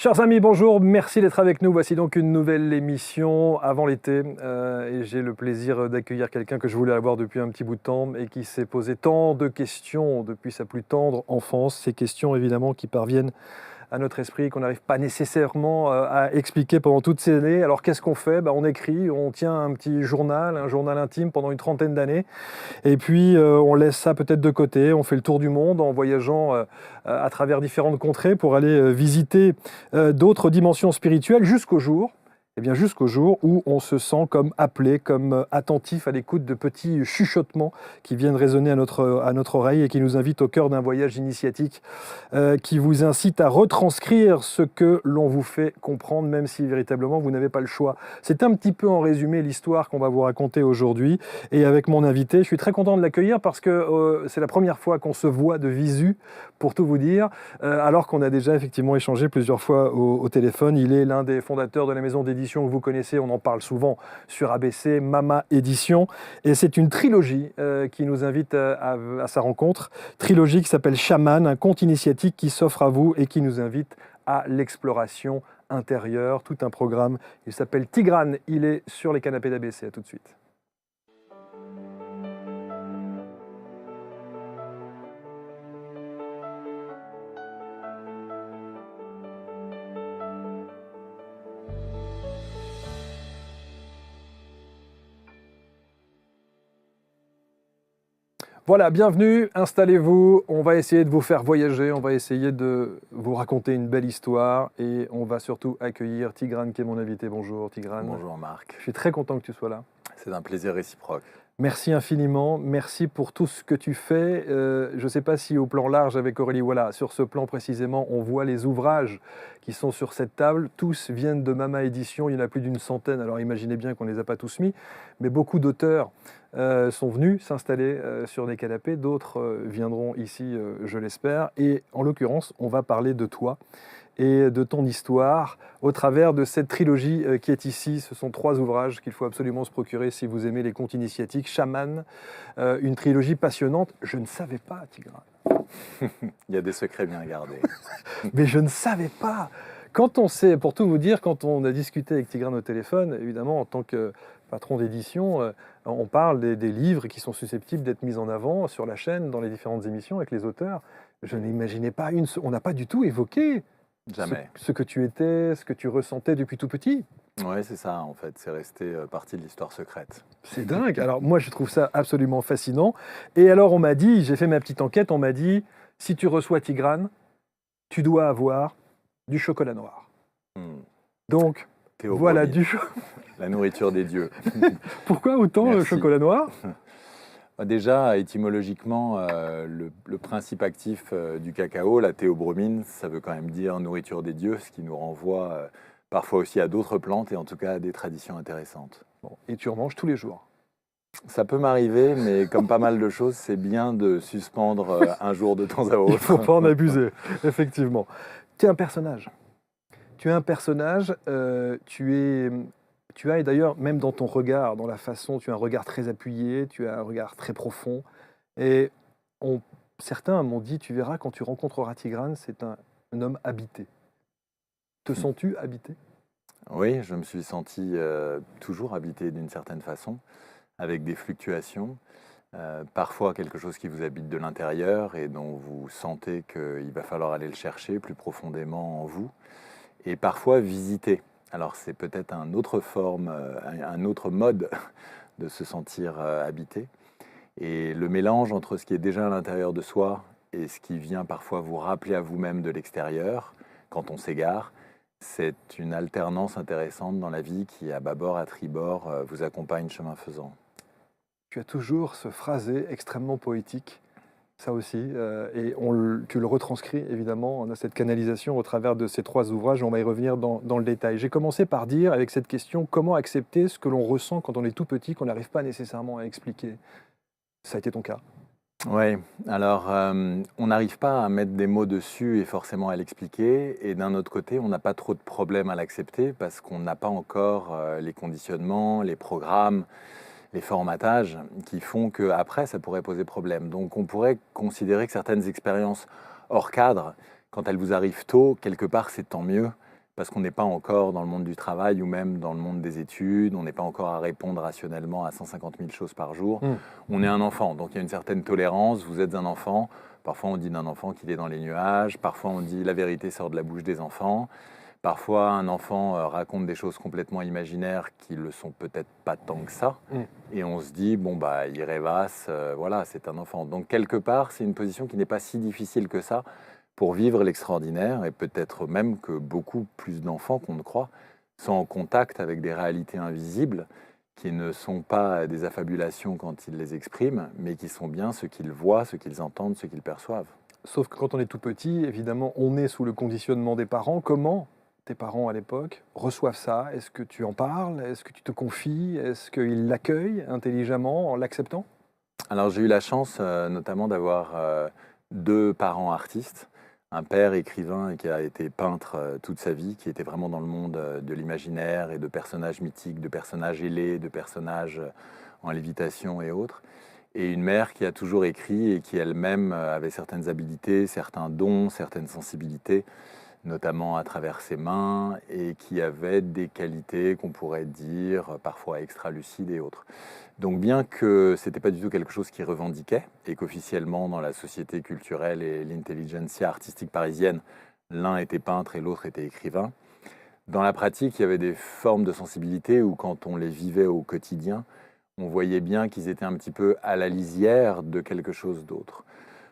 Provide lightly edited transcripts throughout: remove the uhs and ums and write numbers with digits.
Chers amis, bonjour, merci d'être avec nous. Voici donc une nouvelle émission avant l'été et j'ai le plaisir d'accueillir quelqu'un que je voulais avoir depuis un petit bout de temps et qui s'est posé tant de questions depuis sa plus tendre enfance. Ces questions évidemment qui parviennent à notre esprit, qu'on n'arrive pas nécessairement à expliquer pendant toutes ces années. Alors qu'est-ce qu'on fait? On écrit, on tient un petit journal, un journal intime pendant une trentaine d'années. Et puis, on laisse ça peut-être de côté, on fait le tour du monde en voyageant à travers différentes contrées pour aller visiter d'autres dimensions spirituelles jusqu'au jour où on se sent comme appelé, comme attentif à l'écoute de petits chuchotements qui viennent résonner à notre oreille et qui nous invitent au cœur d'un voyage initiatique qui vous incite à retranscrire ce que l'on vous fait comprendre, même si véritablement vous n'avez pas le choix. C'est un petit peu en résumé l'histoire qu'on va vous raconter aujourd'hui. Et avec mon invité, je suis très content de l'accueillir parce que c'est la première fois qu'on se voit de visu, pour tout vous dire, alors qu'on a déjà effectivement échangé plusieurs fois au téléphone. Il est l'un des fondateurs de la maison d'édition que vous connaissez, on en parle souvent sur ABC, Mama Édition. Et c'est une trilogie qui nous invite à sa rencontre. Trilogie qui s'appelle Chaman, un conte initiatique qui s'offre à vous et qui nous invite à l'exploration intérieure. Tout un programme. Il s'appelle Tigrane. Il est sur les canapés d'ABC. À tout de suite. Voilà, bienvenue, installez-vous, on va essayer de vous faire voyager, on va essayer de vous raconter une belle histoire et on va surtout accueillir Tigrane qui est mon invité. Bonjour Tigrane. Bonjour Marc. Je suis très content que tu sois là. C'est un plaisir réciproque. Merci infiniment, merci pour tout ce que tu fais. Je ne sais pas si au plan large avec Aurélie, voilà, sur ce plan précisément, on voit les ouvrages qui sont sur cette table. Tous viennent de Mama Édition, il y en a plus d'une centaine, alors imaginez bien qu'on ne les a pas tous mis, mais beaucoup d'auteurs sont venus s'installer sur des canapés, d'autres viendront ici, je l'espère. Et en l'occurrence, on va parler de toi et de ton histoire au travers de cette trilogie qui est ici. Ce sont 3 ouvrages qu'il faut absolument se procurer si vous aimez les contes initiatiques. Chaman, une trilogie passionnante. Je ne savais pas, Tigrane. Il y a des secrets bien gardés. Mais je ne savais pas. Quand on sait, pour tout vous dire, quand on a discuté avec Tigrane au téléphone, évidemment, en tant que patron d'édition, on parle des livres qui sont susceptibles d'être mis en avant sur la chaîne, dans les différentes émissions avec les auteurs. Je n'imaginais pas on n'a pas du tout évoqué Jamais. ce que tu étais, ce que tu ressentais depuis tout petit. Oui, c'est ça en fait. C'est resté partie de l'histoire secrète. C'est dingue. Alors moi, je trouve ça absolument fascinant. Et alors, on m'a dit, j'ai fait ma petite enquête, on m'a dit, si tu reçois Tigrane, tu dois avoir du chocolat noir. Donc, voilà du... La nourriture des dieux. Pourquoi autant le chocolat noir? Déjà, étymologiquement, le principe actif du cacao, la théobromine, ça veut quand même dire nourriture des dieux, ce qui nous renvoie parfois aussi à d'autres plantes et en tout cas à des traditions intéressantes. Bon, et tu en manges tous les jours? Ça peut m'arriver, mais comme pas mal de choses, c'est bien de suspendre un jour de temps à autre. Il ne faut pas en abuser, effectivement. Tu es un personnage. Tu es un personnage, tu as, et d'ailleurs, même dans ton regard, dans la façon, tu as un regard très appuyé, tu as un regard très profond. Et certains m'ont dit, tu verras, quand tu rencontreras Tigrane, c'est un homme habité. Te sens-tu habité? Oui, je me suis senti toujours habité d'une certaine façon, avec des fluctuations. Parfois quelque chose qui vous habite de l'intérieur et dont vous sentez qu'il va falloir aller le chercher plus profondément en vous. Et parfois visiter. Alors c'est peut-être un autre mode de se sentir habité. Et le mélange entre ce qui est déjà à l'intérieur de soi et ce qui vient parfois vous rappeler à vous-même de l'extérieur, quand on s'égare, c'est une alternance intéressante dans la vie qui, à bâbord, à tribord, vous accompagne chemin faisant. Tu as toujours ce phrasé extrêmement poétique, ça aussi, et tu le retranscris évidemment, on a cette canalisation au travers de ces 3 ouvrages, on va y revenir dans le détail. J'ai commencé par dire, avec cette question, comment accepter ce que l'on ressent quand on est tout petit, qu'on n'arrive pas nécessairement à expliquer? Ça a été ton cas? Oui, alors on n'arrive pas à mettre des mots dessus et forcément à l'expliquer, et d'un autre côté, on n'a pas trop de problèmes à l'accepter parce qu'on n'a pas encore les conditionnements, les programmes, les formatages qui font qu'après, ça pourrait poser problème. Donc on pourrait considérer que certaines expériences hors cadre, quand elles vous arrivent tôt, quelque part, c'est tant mieux, parce qu'on n'est pas encore dans le monde du travail ou même dans le monde des études, on n'est pas encore à répondre rationnellement à 150 000 choses par jour. On est un enfant, donc il y a une certaine tolérance, vous êtes un enfant. Parfois on dit d'un enfant qu'il est dans les nuages, parfois on dit la vérité sort de la bouche des enfants. Parfois, un enfant raconte des choses complètement imaginaires qui le sont peut-être pas tant que ça. Et on se dit, bon, bah, il rêvasse, voilà, c'est un enfant. Donc, quelque part, c'est une position qui n'est pas si difficile que ça pour vivre l'extraordinaire. Et peut-être même que beaucoup plus d'enfants qu'on ne croit sont en contact avec des réalités invisibles qui ne sont pas des affabulations quand ils les expriment, mais qui sont bien ce qu'ils voient, ce qu'ils entendent, ce qu'ils perçoivent. Sauf que quand on est tout petit, évidemment, on est sous le conditionnement des parents. Comment tes parents à l'époque reçoivent ça? Est-ce que tu en parles? Est-ce que tu te confies? Est-ce qu'ils l'accueillent intelligemment en l'acceptant? Alors j'ai eu la chance notamment d'avoir deux parents artistes, un père écrivain qui a été peintre toute sa vie, qui était vraiment dans le monde de l'imaginaire et de personnages mythiques, de personnages ailés, de personnages en lévitation et autres, et une mère qui a toujours écrit et qui elle-même avait certaines habilités, certains dons, certaines sensibilités, notamment à travers ses mains, et qui avait des qualités qu'on pourrait dire parfois extra-lucides et autres. Donc bien que ce n'était pas du tout quelque chose qu'il revendiquait, et qu'officiellement dans la société culturelle et l'intelligentsia artistique parisienne, l'un était peintre et l'autre était écrivain, dans la pratique, il y avait des formes de sensibilité où quand on les vivait au quotidien, on voyait bien qu'ils étaient un petit peu à la lisière de quelque chose d'autre.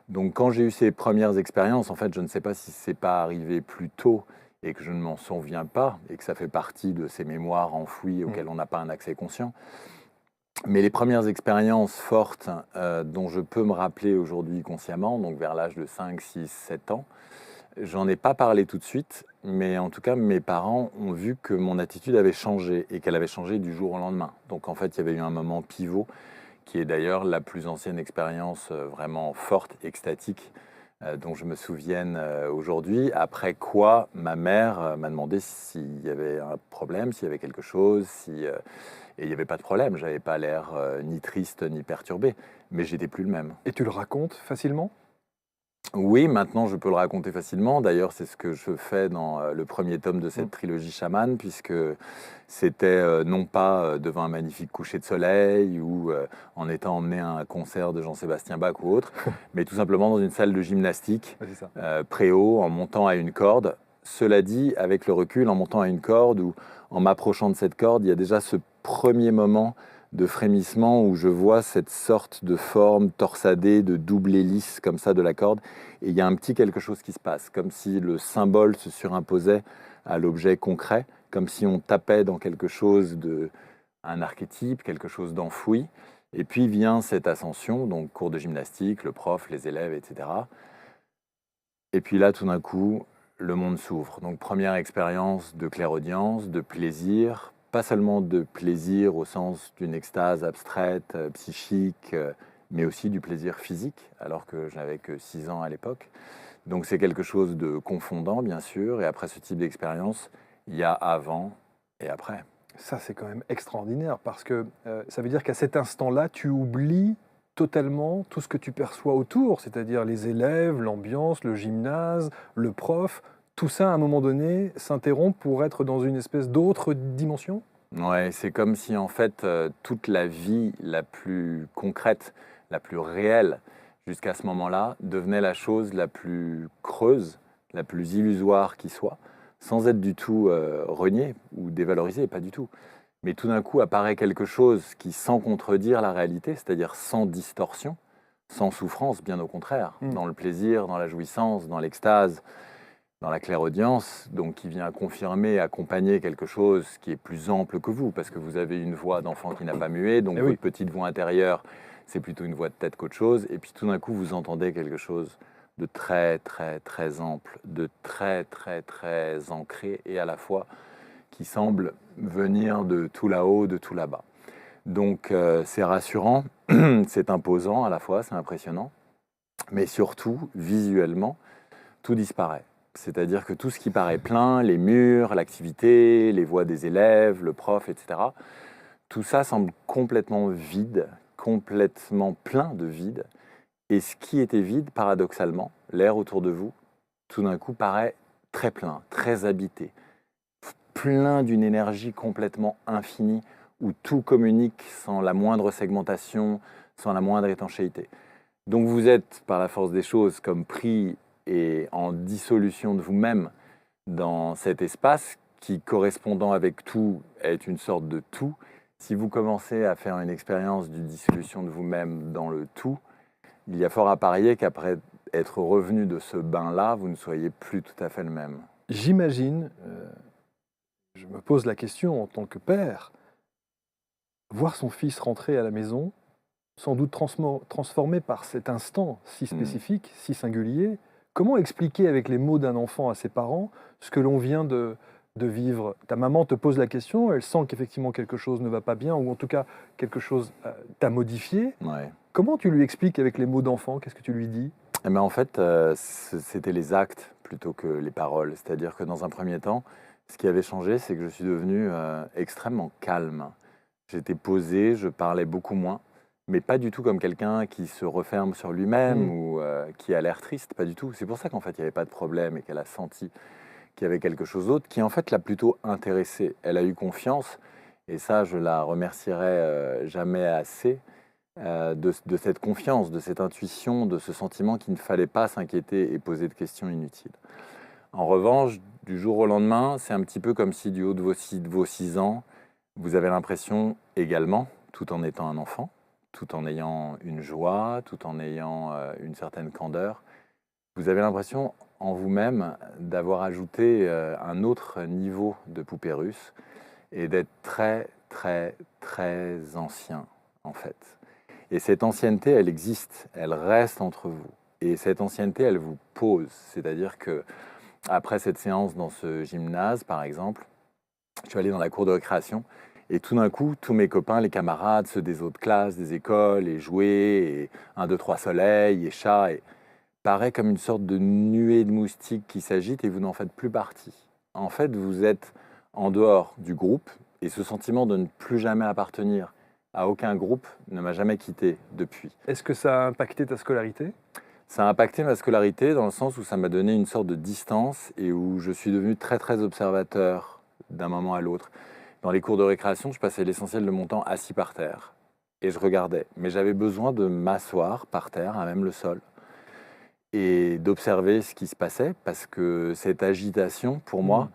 Donc quand j'ai eu ces premières expériences, en fait, je ne sais pas si c'est pas arrivé plus tôt et que je ne m'en souviens pas et que ça fait partie de ces mémoires enfouies auxquelles on n'a pas un accès conscient. Mais les premières expériences fortes dont je peux me rappeler aujourd'hui consciemment, donc vers l'âge de 5, 6, 7 ans, j'en ai pas parlé tout de suite, mais en tout cas, mes parents ont vu que mon attitude avait changé et qu'elle avait changé du jour au lendemain. Donc en fait, il y avait eu un moment pivot qui est d'ailleurs la plus ancienne expérience vraiment forte, extatique, dont je me souvienne aujourd'hui. Après quoi, ma mère m'a demandé s'il y avait un problème, s'il y avait quelque chose, et il n'y avait pas de problème. Je n'avais pas l'air ni triste ni perturbé, mais j'étais plus le même. Et tu le racontes facilement? Oui, maintenant je peux le raconter facilement. D'ailleurs, c'est ce que je fais dans le premier tome de cette trilogie chamane, puisque c'était non pas devant un magnifique coucher de soleil ou en étant emmené à un concert de Jean-Sébastien Bach ou autre, mais tout simplement dans une salle de gymnastique, Ouais, c'est ça. préau, en montant à une corde. Cela dit, avec le recul, en montant à une corde ou en m'approchant de cette corde, il y a déjà ce premier moment de frémissement où je vois cette sorte de forme torsadée, de double hélice comme ça de la corde. Et il y a un petit quelque chose qui se passe, comme si le symbole se surimposait à l'objet concret, comme si on tapait dans quelque chose de, un archétype, quelque chose d'enfoui. Et puis vient cette ascension, donc cours de gymnastique, le prof, les élèves, etc. Et puis là, tout d'un coup, le monde s'ouvre. Donc première expérience de clairaudience, de plaisir, pas seulement de plaisir au sens d'une extase abstraite, psychique, mais aussi du plaisir physique, alors que je n'avais que 6 ans à l'époque. Donc c'est quelque chose de confondant, bien sûr, et après ce type d'expérience, il y a avant et après. Ça, c'est quand même extraordinaire parce que ça veut dire qu'à cet instant-là, tu oublies totalement tout ce que tu perçois autour, c'est-à-dire les élèves, l'ambiance, le gymnase, le prof. Tout ça, à un moment donné, s'interrompt pour être dans une espèce d'autre dimension? Ouais, c'est comme si en fait toute la vie la plus concrète, la plus réelle jusqu'à ce moment-là devenait la chose la plus creuse, la plus illusoire qui soit, sans être du tout reniée ou dévalorisée, pas du tout. Mais tout d'un coup apparaît quelque chose qui, sans contredire la réalité, c'est-à-dire sans distorsion, sans souffrance, bien au contraire, dans le plaisir, dans la jouissance, dans l'extase, dans la clairaudience, donc qui vient confirmer, accompagner quelque chose qui est plus ample que vous, parce que vous avez une voix d'enfant qui n'a pas mué, donc Eh votre oui. petite voix intérieure, c'est plutôt une voix de tête qu'autre chose, et puis tout d'un coup, vous entendez quelque chose de très, très, très ample, de très, très, très ancré, et à la fois qui semble venir de tout là-haut, de tout là-bas. Donc c'est rassurant, c'est imposant à la fois, c'est impressionnant, mais surtout, visuellement, tout disparaît. C'est-à-dire que tout ce qui paraît plein, les murs, l'activité, les voix des élèves, le prof, etc., tout ça semble complètement vide, complètement plein de vide. Et ce qui était vide, paradoxalement, l'air autour de vous, tout d'un coup paraît très plein, très habité, plein d'une énergie complètement infinie, où tout communique sans la moindre segmentation, sans la moindre étanchéité. Donc vous êtes, par la force des choses, comme pris et en dissolution de vous-même dans cet espace qui, correspondant avec tout, est une sorte de tout. Si vous commencez à faire une expérience d'une dissolution de vous-même dans le tout, il y a fort à parier qu'après être revenu de ce bain-là, vous ne soyez plus tout à fait le même. J'imagine, je me pose la question en tant que père, voir son fils rentrer à la maison, sans doute transformé par cet instant si spécifique, si singulier. Comment expliquer avec les mots d'un enfant à ses parents ce que l'on vient de vivre? Ta maman te pose la question, elle sent qu'effectivement quelque chose ne va pas bien, ou en tout cas quelque chose t'a modifié. Ouais. Comment tu lui expliques avec les mots d'enfant? Qu'est-ce que tu lui dis? Eh ben, en fait, c'était les actes plutôt que les paroles. C'est-à-dire que dans un premier temps, ce qui avait changé, c'est que je suis devenu extrêmement calme. J'étais posé, je parlais beaucoup moins, mais pas du tout comme quelqu'un qui se referme sur lui-même ou qui a l'air triste, pas du tout. C'est pour ça qu'en fait, il n'y avait pas de problème et qu'elle a senti qu'il y avait quelque chose d'autre qui, en fait, l'a plutôt intéressée. Elle a eu confiance, et ça, je la remercierai jamais assez, de cette confiance, de cette intuition, de ce sentiment qu'il ne fallait pas s'inquiéter et poser de questions inutiles. En revanche, du jour au lendemain, c'est un petit peu comme si du haut de vos 6 ans, vous avez l'impression également, tout en étant un enfant, tout en ayant une joie, tout en ayant une certaine candeur, vous avez l'impression en vous-même d'avoir ajouté un autre niveau de poupée russe et d'être très, très, très ancien, en fait. Et cette ancienneté, elle existe, elle reste entre vous. Et cette ancienneté, elle vous pose. C'est-à-dire que après cette séance dans ce gymnase, par exemple, je suis allé dans la cour de récréation et tout d'un coup, tous mes copains, les camarades, ceux des autres classes, des écoles, et jouets, et 1, 2, 3 soleil, et chat, et paraît comme une sorte de nuée de moustiques qui s'agite et vous n'en faites plus partie. En fait, vous êtes en dehors du groupe et ce sentiment de ne plus jamais appartenir à aucun groupe ne m'a jamais quitté depuis. Est-ce que ça a impacté ta scolarité? Ça a impacté ma scolarité dans le sens où ça m'a donné une sorte de distance et où je suis devenu très très observateur d'un moment à l'autre. Dans les cours de récréation, je passais l'essentiel de mon temps assis par terre et je regardais. Mais j'avais besoin de m'asseoir par terre, à même le sol, et d'observer ce qui se passait parce que cette agitation, pour moi,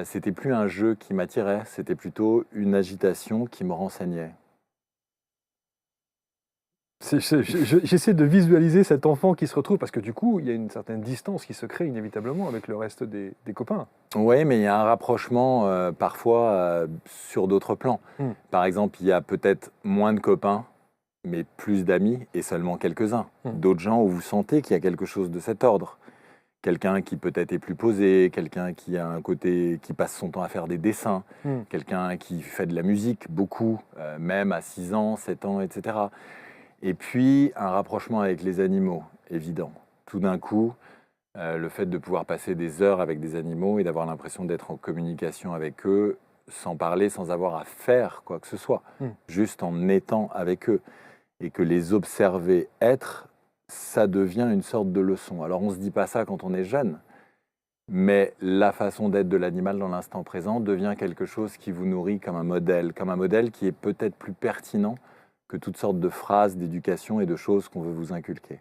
c'était plus un jeu qui m'attirait, c'était plutôt une agitation qui me renseignait. J'essaie de visualiser cet enfant qui se retrouve, parce que du coup, il y a une certaine distance qui se crée inévitablement avec le reste des copains. Oui, mais il y a un rapprochement parfois sur d'autres plans. Par exemple, il y a peut-être moins de copains, mais plus d'amis et seulement quelques-uns. D'autres gens où vous sentez qu'il y a quelque chose de cet ordre. Quelqu'un qui peut-être est plus posé, quelqu'un qui a un côté qui passe son temps à faire des dessins, quelqu'un qui fait de la musique beaucoup, même à 6 ans, 7 ans, etc. Et puis, un rapprochement avec les animaux, évident. Tout d'un coup, le fait de pouvoir passer des heures avec des animaux et d'avoir l'impression d'être en communication avec eux, sans parler, sans avoir à faire quoi que ce soit, juste en étant avec eux. Et que les observer être, ça devient une sorte de leçon. Alors, on ne se dit pas ça quand on est jeune, mais la façon d'être de l'animal dans l'instant présent devient quelque chose qui vous nourrit comme un modèle qui est peut-être plus pertinent que toutes sortes de phrases d'éducation et de choses qu'on veut vous inculquer.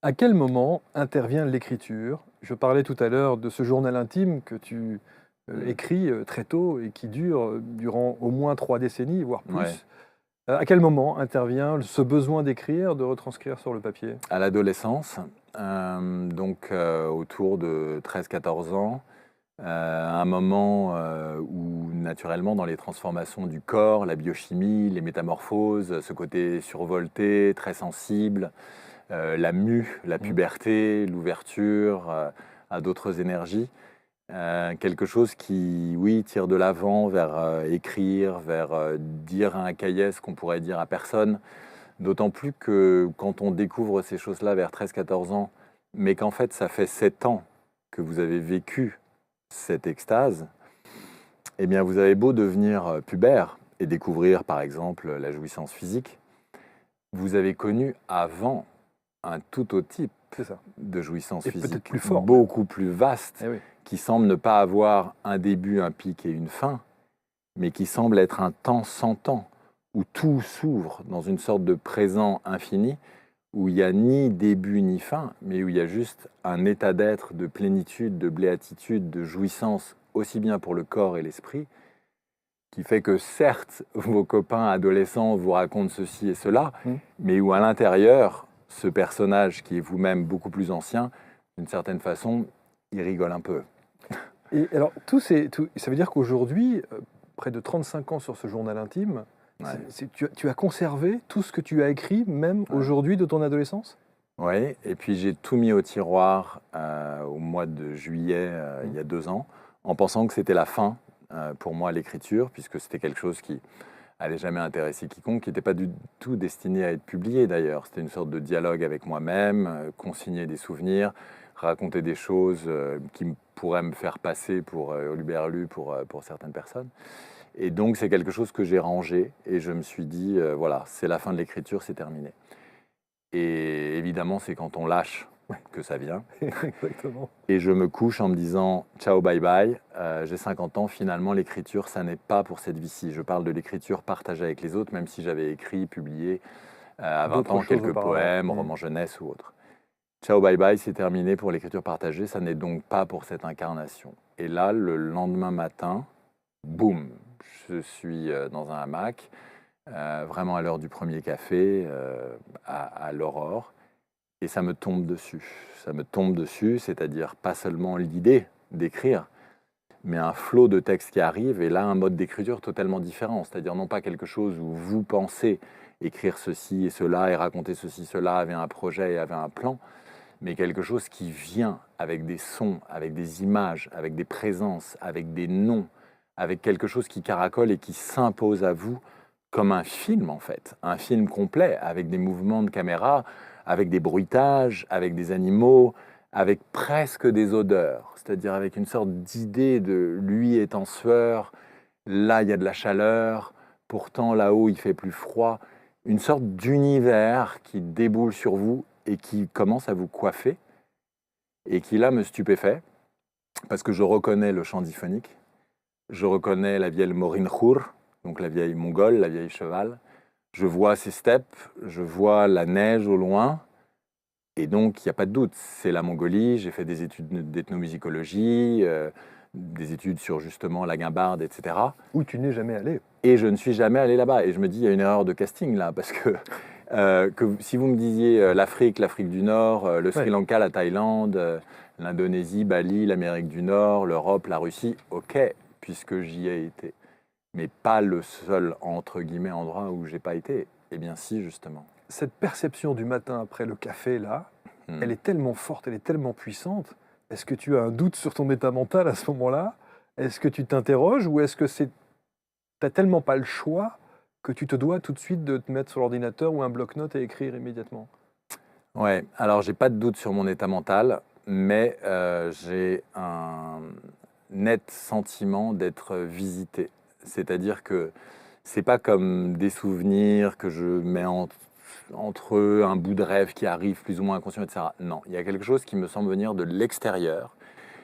À quel moment intervient l'écriture? Je parlais tout à l'heure de ce journal intime que tu écris très tôt et qui dure durant au moins 3 décennies, voire plus. Ouais. À quel moment intervient ce besoin d'écrire, de retranscrire sur le papier? À l'adolescence, donc autour de 13-14 ans, un moment où naturellement dans les transformations du corps, la biochimie, les métamorphoses, ce côté survolté, très sensible, la mue, la puberté, l'ouverture à d'autres énergies, quelque chose qui, oui, tire de l'avant vers écrire, vers dire à un cahier ce qu'on pourrait dire à personne, d'autant plus que quand on découvre ces choses-là vers 13-14 ans, mais qu'en fait ça fait 7 ans que vous avez vécu cette extase, eh bien vous avez beau devenir pubère et découvrir par exemple la jouissance physique, vous avez connu avant un tout autre type de jouissance Et peut-être physique, plus fort, beaucoup plus vaste, Eh oui. qui semble ne pas avoir un début, un pic et une fin, mais qui semble être un temps sans temps, où tout s'ouvre dans une sorte de présent infini, où il n'y a ni début ni fin, mais où il y a juste un état d'être de plénitude, de béatitude, de jouissance, aussi bien pour le corps et l'esprit, qui fait que certes, vos copains adolescents vous racontent ceci et cela, mais où à l'intérieur, ce personnage qui est vous-même beaucoup plus ancien, d'une certaine façon, il rigole un peu. Et alors, ça veut dire qu'aujourd'hui, près de 35 ans sur ce journal intime, Ouais. tu as conservé tout ce que tu as écrit, même aujourd'hui, de ton adolescence? Oui, et puis j'ai tout mis au tiroir au mois de juillet, il y a 2 ans, en pensant que c'était la fin pour moi l'écriture, puisque c'était quelque chose qui allait jamais intéresser quiconque, qui n'était pas du tout destiné à être publié d'ailleurs. C'était une sorte de dialogue avec moi-même, consigner des souvenirs, raconter des choses qui pourraient me faire passer pour huluberlu pour certaines personnes. Et donc c'est quelque chose que j'ai rangé et je me suis dit, voilà, c'est la fin de l'écriture, c'est terminé. Et évidemment, c'est quand on lâche que ça vient. Exactement. Et je me couche en me disant ciao, bye bye. J'ai 50 ans, finalement, l'écriture, ça n'est pas pour cette vie-ci. Je parle de l'écriture partagée avec les autres, même si j'avais écrit, publié à 20 D'autres ans choses quelques auparavant. poèmes, romans jeunesse ou autres. Ciao, bye bye, c'est terminé pour l'écriture partagée. Ça n'est donc pas pour cette incarnation. Et là, le lendemain matin, boum, je suis dans un hamac, vraiment à l'heure du premier café, à l'aurore. Et ça me tombe dessus. Ça me tombe dessus, c'est-à-dire pas seulement l'idée d'écrire, mais un flot de textes qui arrive, et là un mode d'écriture totalement différent, c'est-à-dire non pas quelque chose où vous pensez écrire ceci et cela et raconter ceci, cela, avait un projet et avait un plan, mais quelque chose qui vient avec des sons, avec des images, avec des présences, avec des noms, avec quelque chose qui caracole et qui s'impose à vous comme un film en fait, un film complet avec des mouvements de caméra, avec des bruitages, avec des animaux, avec presque des odeurs, c'est-à-dire avec une sorte d'idée de lui est en sueur, là il y a de la chaleur, pourtant là-haut il fait plus froid, une sorte d'univers qui déboule sur vous et qui commence à vous coiffer et qui là me stupéfait parce que je reconnais le chant diphonique, je reconnais la vieille Morin Khur, donc la vieille mongole, la vieille cheval, je vois ces steppes, je vois la neige au loin. Et donc, il n'y a pas de doute, c'est la Mongolie. J'ai fait des études d'ethnomusicologie, des études sur justement la guimbarde, etc. Où tu n'es jamais allé. Et je ne suis jamais allé là-bas. Et je me dis, il y a une erreur de casting là, parce que si vous me disiez l'Afrique du Nord, le Sri Lanka, la Thaïlande, l'Indonésie, Bali, l'Amérique du Nord, l'Europe, la Russie, ok, puisque j'y ai été. Mais pas le seul, entre guillemets, endroit où j'ai pas été. Eh bien si, justement. Cette perception du matin après le café, là, elle est tellement forte, elle est tellement puissante. Est-ce que tu as un doute sur ton état mental à ce moment-là? Est-ce que tu t'interroges ou est-ce que t'as tellement pas le choix que tu te dois tout de suite de te mettre sur l'ordinateur ou un bloc-notes et écrire immédiatement? Ouais, alors j'ai pas de doute sur mon état mental, mais j'ai un net sentiment d'être visité. C'est-à-dire que c'est pas comme des souvenirs que je mets entre eux, un bout de rêve qui arrive plus ou moins inconscient, etc. Non, il y a quelque chose qui me semble venir de l'extérieur.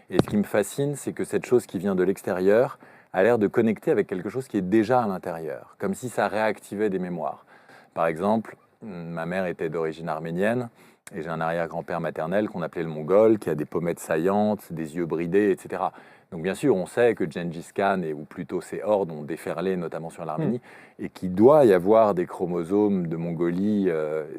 Et ce qui me fascine, c'est que cette chose qui vient de l'extérieur a l'air de connecter avec quelque chose qui est déjà à l'intérieur, comme si ça réactivait des mémoires. Par exemple, ma mère était d'origine arménienne et j'ai un arrière-grand-père maternel qu'on appelait le Mongol, qui a des pommettes saillantes, des yeux bridés, etc. Donc bien sûr, on sait que Gengis Khan, ou plutôt ses hordes, ont déferlé notamment sur l'Arménie, et qu'il doit y avoir des chromosomes de Mongolie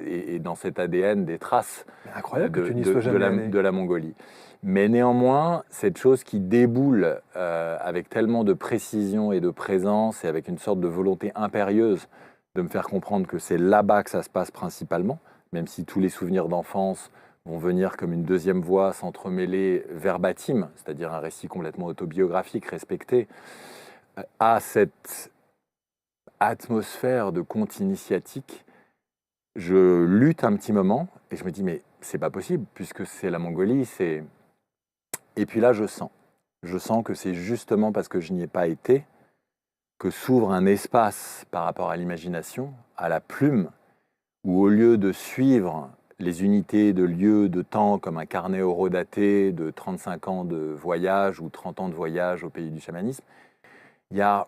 et dans cet ADN des traces Incroyable que tu n'y sois jamais allé. de la Mongolie. Mais néanmoins, cette chose qui déboule avec tellement de précision et de présence et avec une sorte de volonté impérieuse de me faire comprendre que c'est là-bas que ça se passe principalement, même si tous les souvenirs d'enfance vont venir comme une deuxième voix s'entremêler verbatim, c'est-à-dire un récit complètement autobiographique, respecté, à cette atmosphère de conte initiatique. Je lutte un petit moment et je me dis mais c'est pas possible puisque c'est la Mongolie, c'est... Et puis là je sens que c'est justement parce que je n'y ai pas été que s'ouvre un espace par rapport à l'imagination, à la plume, où au lieu de suivre les unités de lieu, de temps, comme un carnet horodaté de 35 ans de voyage ou 30 ans de voyage au pays du chamanisme, il y a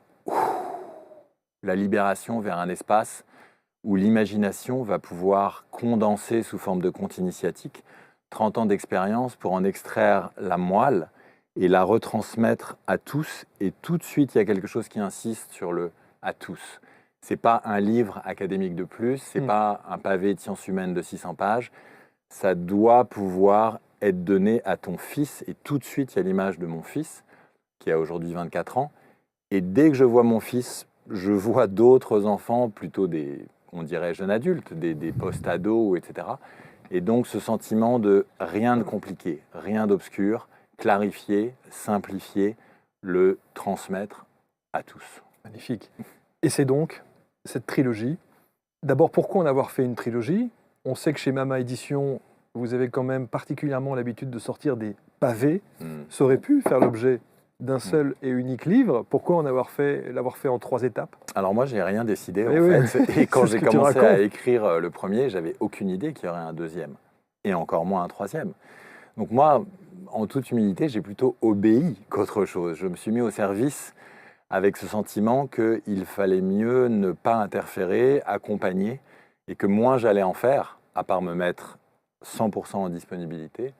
la libération vers un espace où l'imagination va pouvoir condenser sous forme de conte initiatique 30 ans d'expérience pour en extraire la moelle et la retransmettre à tous. Et tout de suite, il y a quelque chose qui insiste sur le « à tous ». Ce n'est pas un livre académique de plus, ce n'est pas un pavé de sciences humaines de 600 pages. Ça doit pouvoir être donné à ton fils. Et tout de suite, il y a l'image de mon fils, qui a aujourd'hui 24 ans. Et dès que je vois mon fils, je vois d'autres enfants, plutôt des, on dirait jeunes adultes, des post-ados, etc. Et donc ce sentiment de rien de compliqué, rien d'obscur, clarifier, simplifier, le transmettre à tous. Magnifique. Et c'est donc cette trilogie. D'abord, pourquoi en avoir fait une trilogie? On sait que chez Mama Édition, vous avez quand même particulièrement l'habitude de sortir des pavés. Ça aurait pu faire l'objet d'un seul et unique livre. Pourquoi l'avoir fait en 3 étapes? Alors moi, j'ai rien décidé en fait. Et quand j'ai commencé à écrire le premier, j'avais aucune idée qu'il y aurait un deuxième. Et encore moins un troisième. Donc moi, en toute humilité, j'ai plutôt obéi qu'autre chose. Je me suis mis au service avec ce sentiment qu'il fallait mieux ne pas interférer, accompagner, et que moins j'allais en faire, à part me mettre 100% en disponibilité,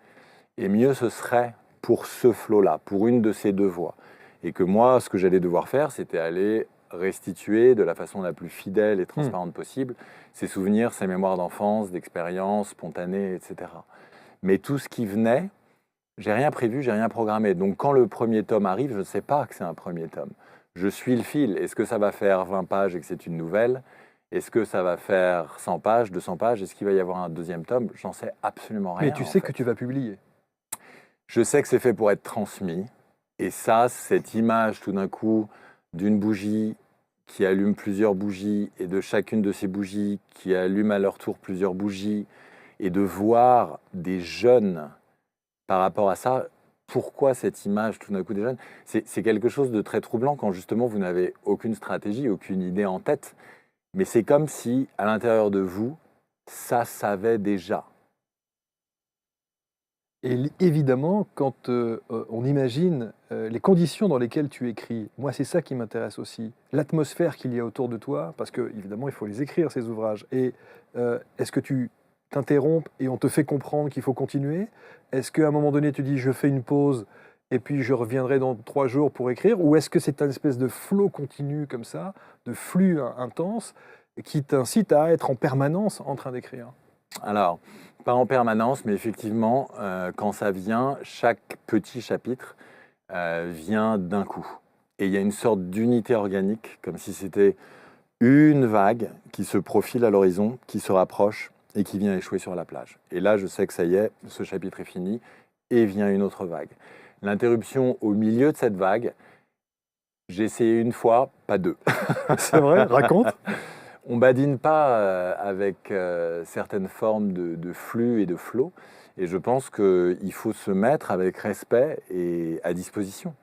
et mieux ce serait pour ce flot-là, pour une de ces deux voies. Et que moi, ce que j'allais devoir faire, c'était aller restituer de la façon la plus fidèle et transparente possible ses souvenirs, ses mémoires d'enfance, d'expérience spontanées, etc. Mais tout ce qui venait, j'ai rien prévu, j'ai rien programmé. Donc quand le premier tome arrive, je ne sais pas que c'est un premier tome. Je suis le fil. Est-ce que ça va faire 20 pages et que c'est une nouvelle? Est-ce que ça va faire 100 pages, 200 pages? Est-ce qu'il va y avoir un deuxième tome? J'en sais absolument rien. Mais tu sais que tu vas publier. Je sais que c'est fait pour être transmis. Et ça, cette image tout d'un coup d'une bougie qui allume plusieurs bougies et de chacune de ces bougies qui allume à leur tour plusieurs bougies et de voir des jeunes par rapport à ça, pourquoi cette image tout d'un coup des jeunes? C'est quelque chose de très troublant quand justement vous n'avez aucune stratégie, aucune idée en tête. Mais c'est comme si à l'intérieur de vous, ça savait déjà. Et évidemment, quand on imagine les conditions dans lesquelles tu écris, moi c'est ça qui m'intéresse aussi, l'atmosphère qu'il y a autour de toi, parce que évidemment il faut les écrire ces ouvrages. Et est-ce que tu t'interrompes et on te fait comprendre qu'il faut continuer? Est-ce qu'à un moment donné tu dis je fais une pause et puis je reviendrai dans 3 jours pour écrire? Ou est-ce que c'est une espèce de flot continu comme ça, de flux intense, qui t'incite à être en permanence en train d'écrire? Alors, pas en permanence, mais effectivement, quand ça vient, chaque petit chapitre vient d'un coup. Et il y a une sorte d'unité organique, comme si c'était une vague qui se profile à l'horizon, qui se rapproche et qui vient échouer sur la plage. Et là, je sais que ça y est, ce chapitre est fini, et vient une autre vague. L'interruption au milieu de cette vague, j'ai essayé une fois, pas deux. C'est vrai? Raconte. On badine pas avec certaines formes de flux et de flow. Et je pense qu'il faut se mettre avec respect et à disposition.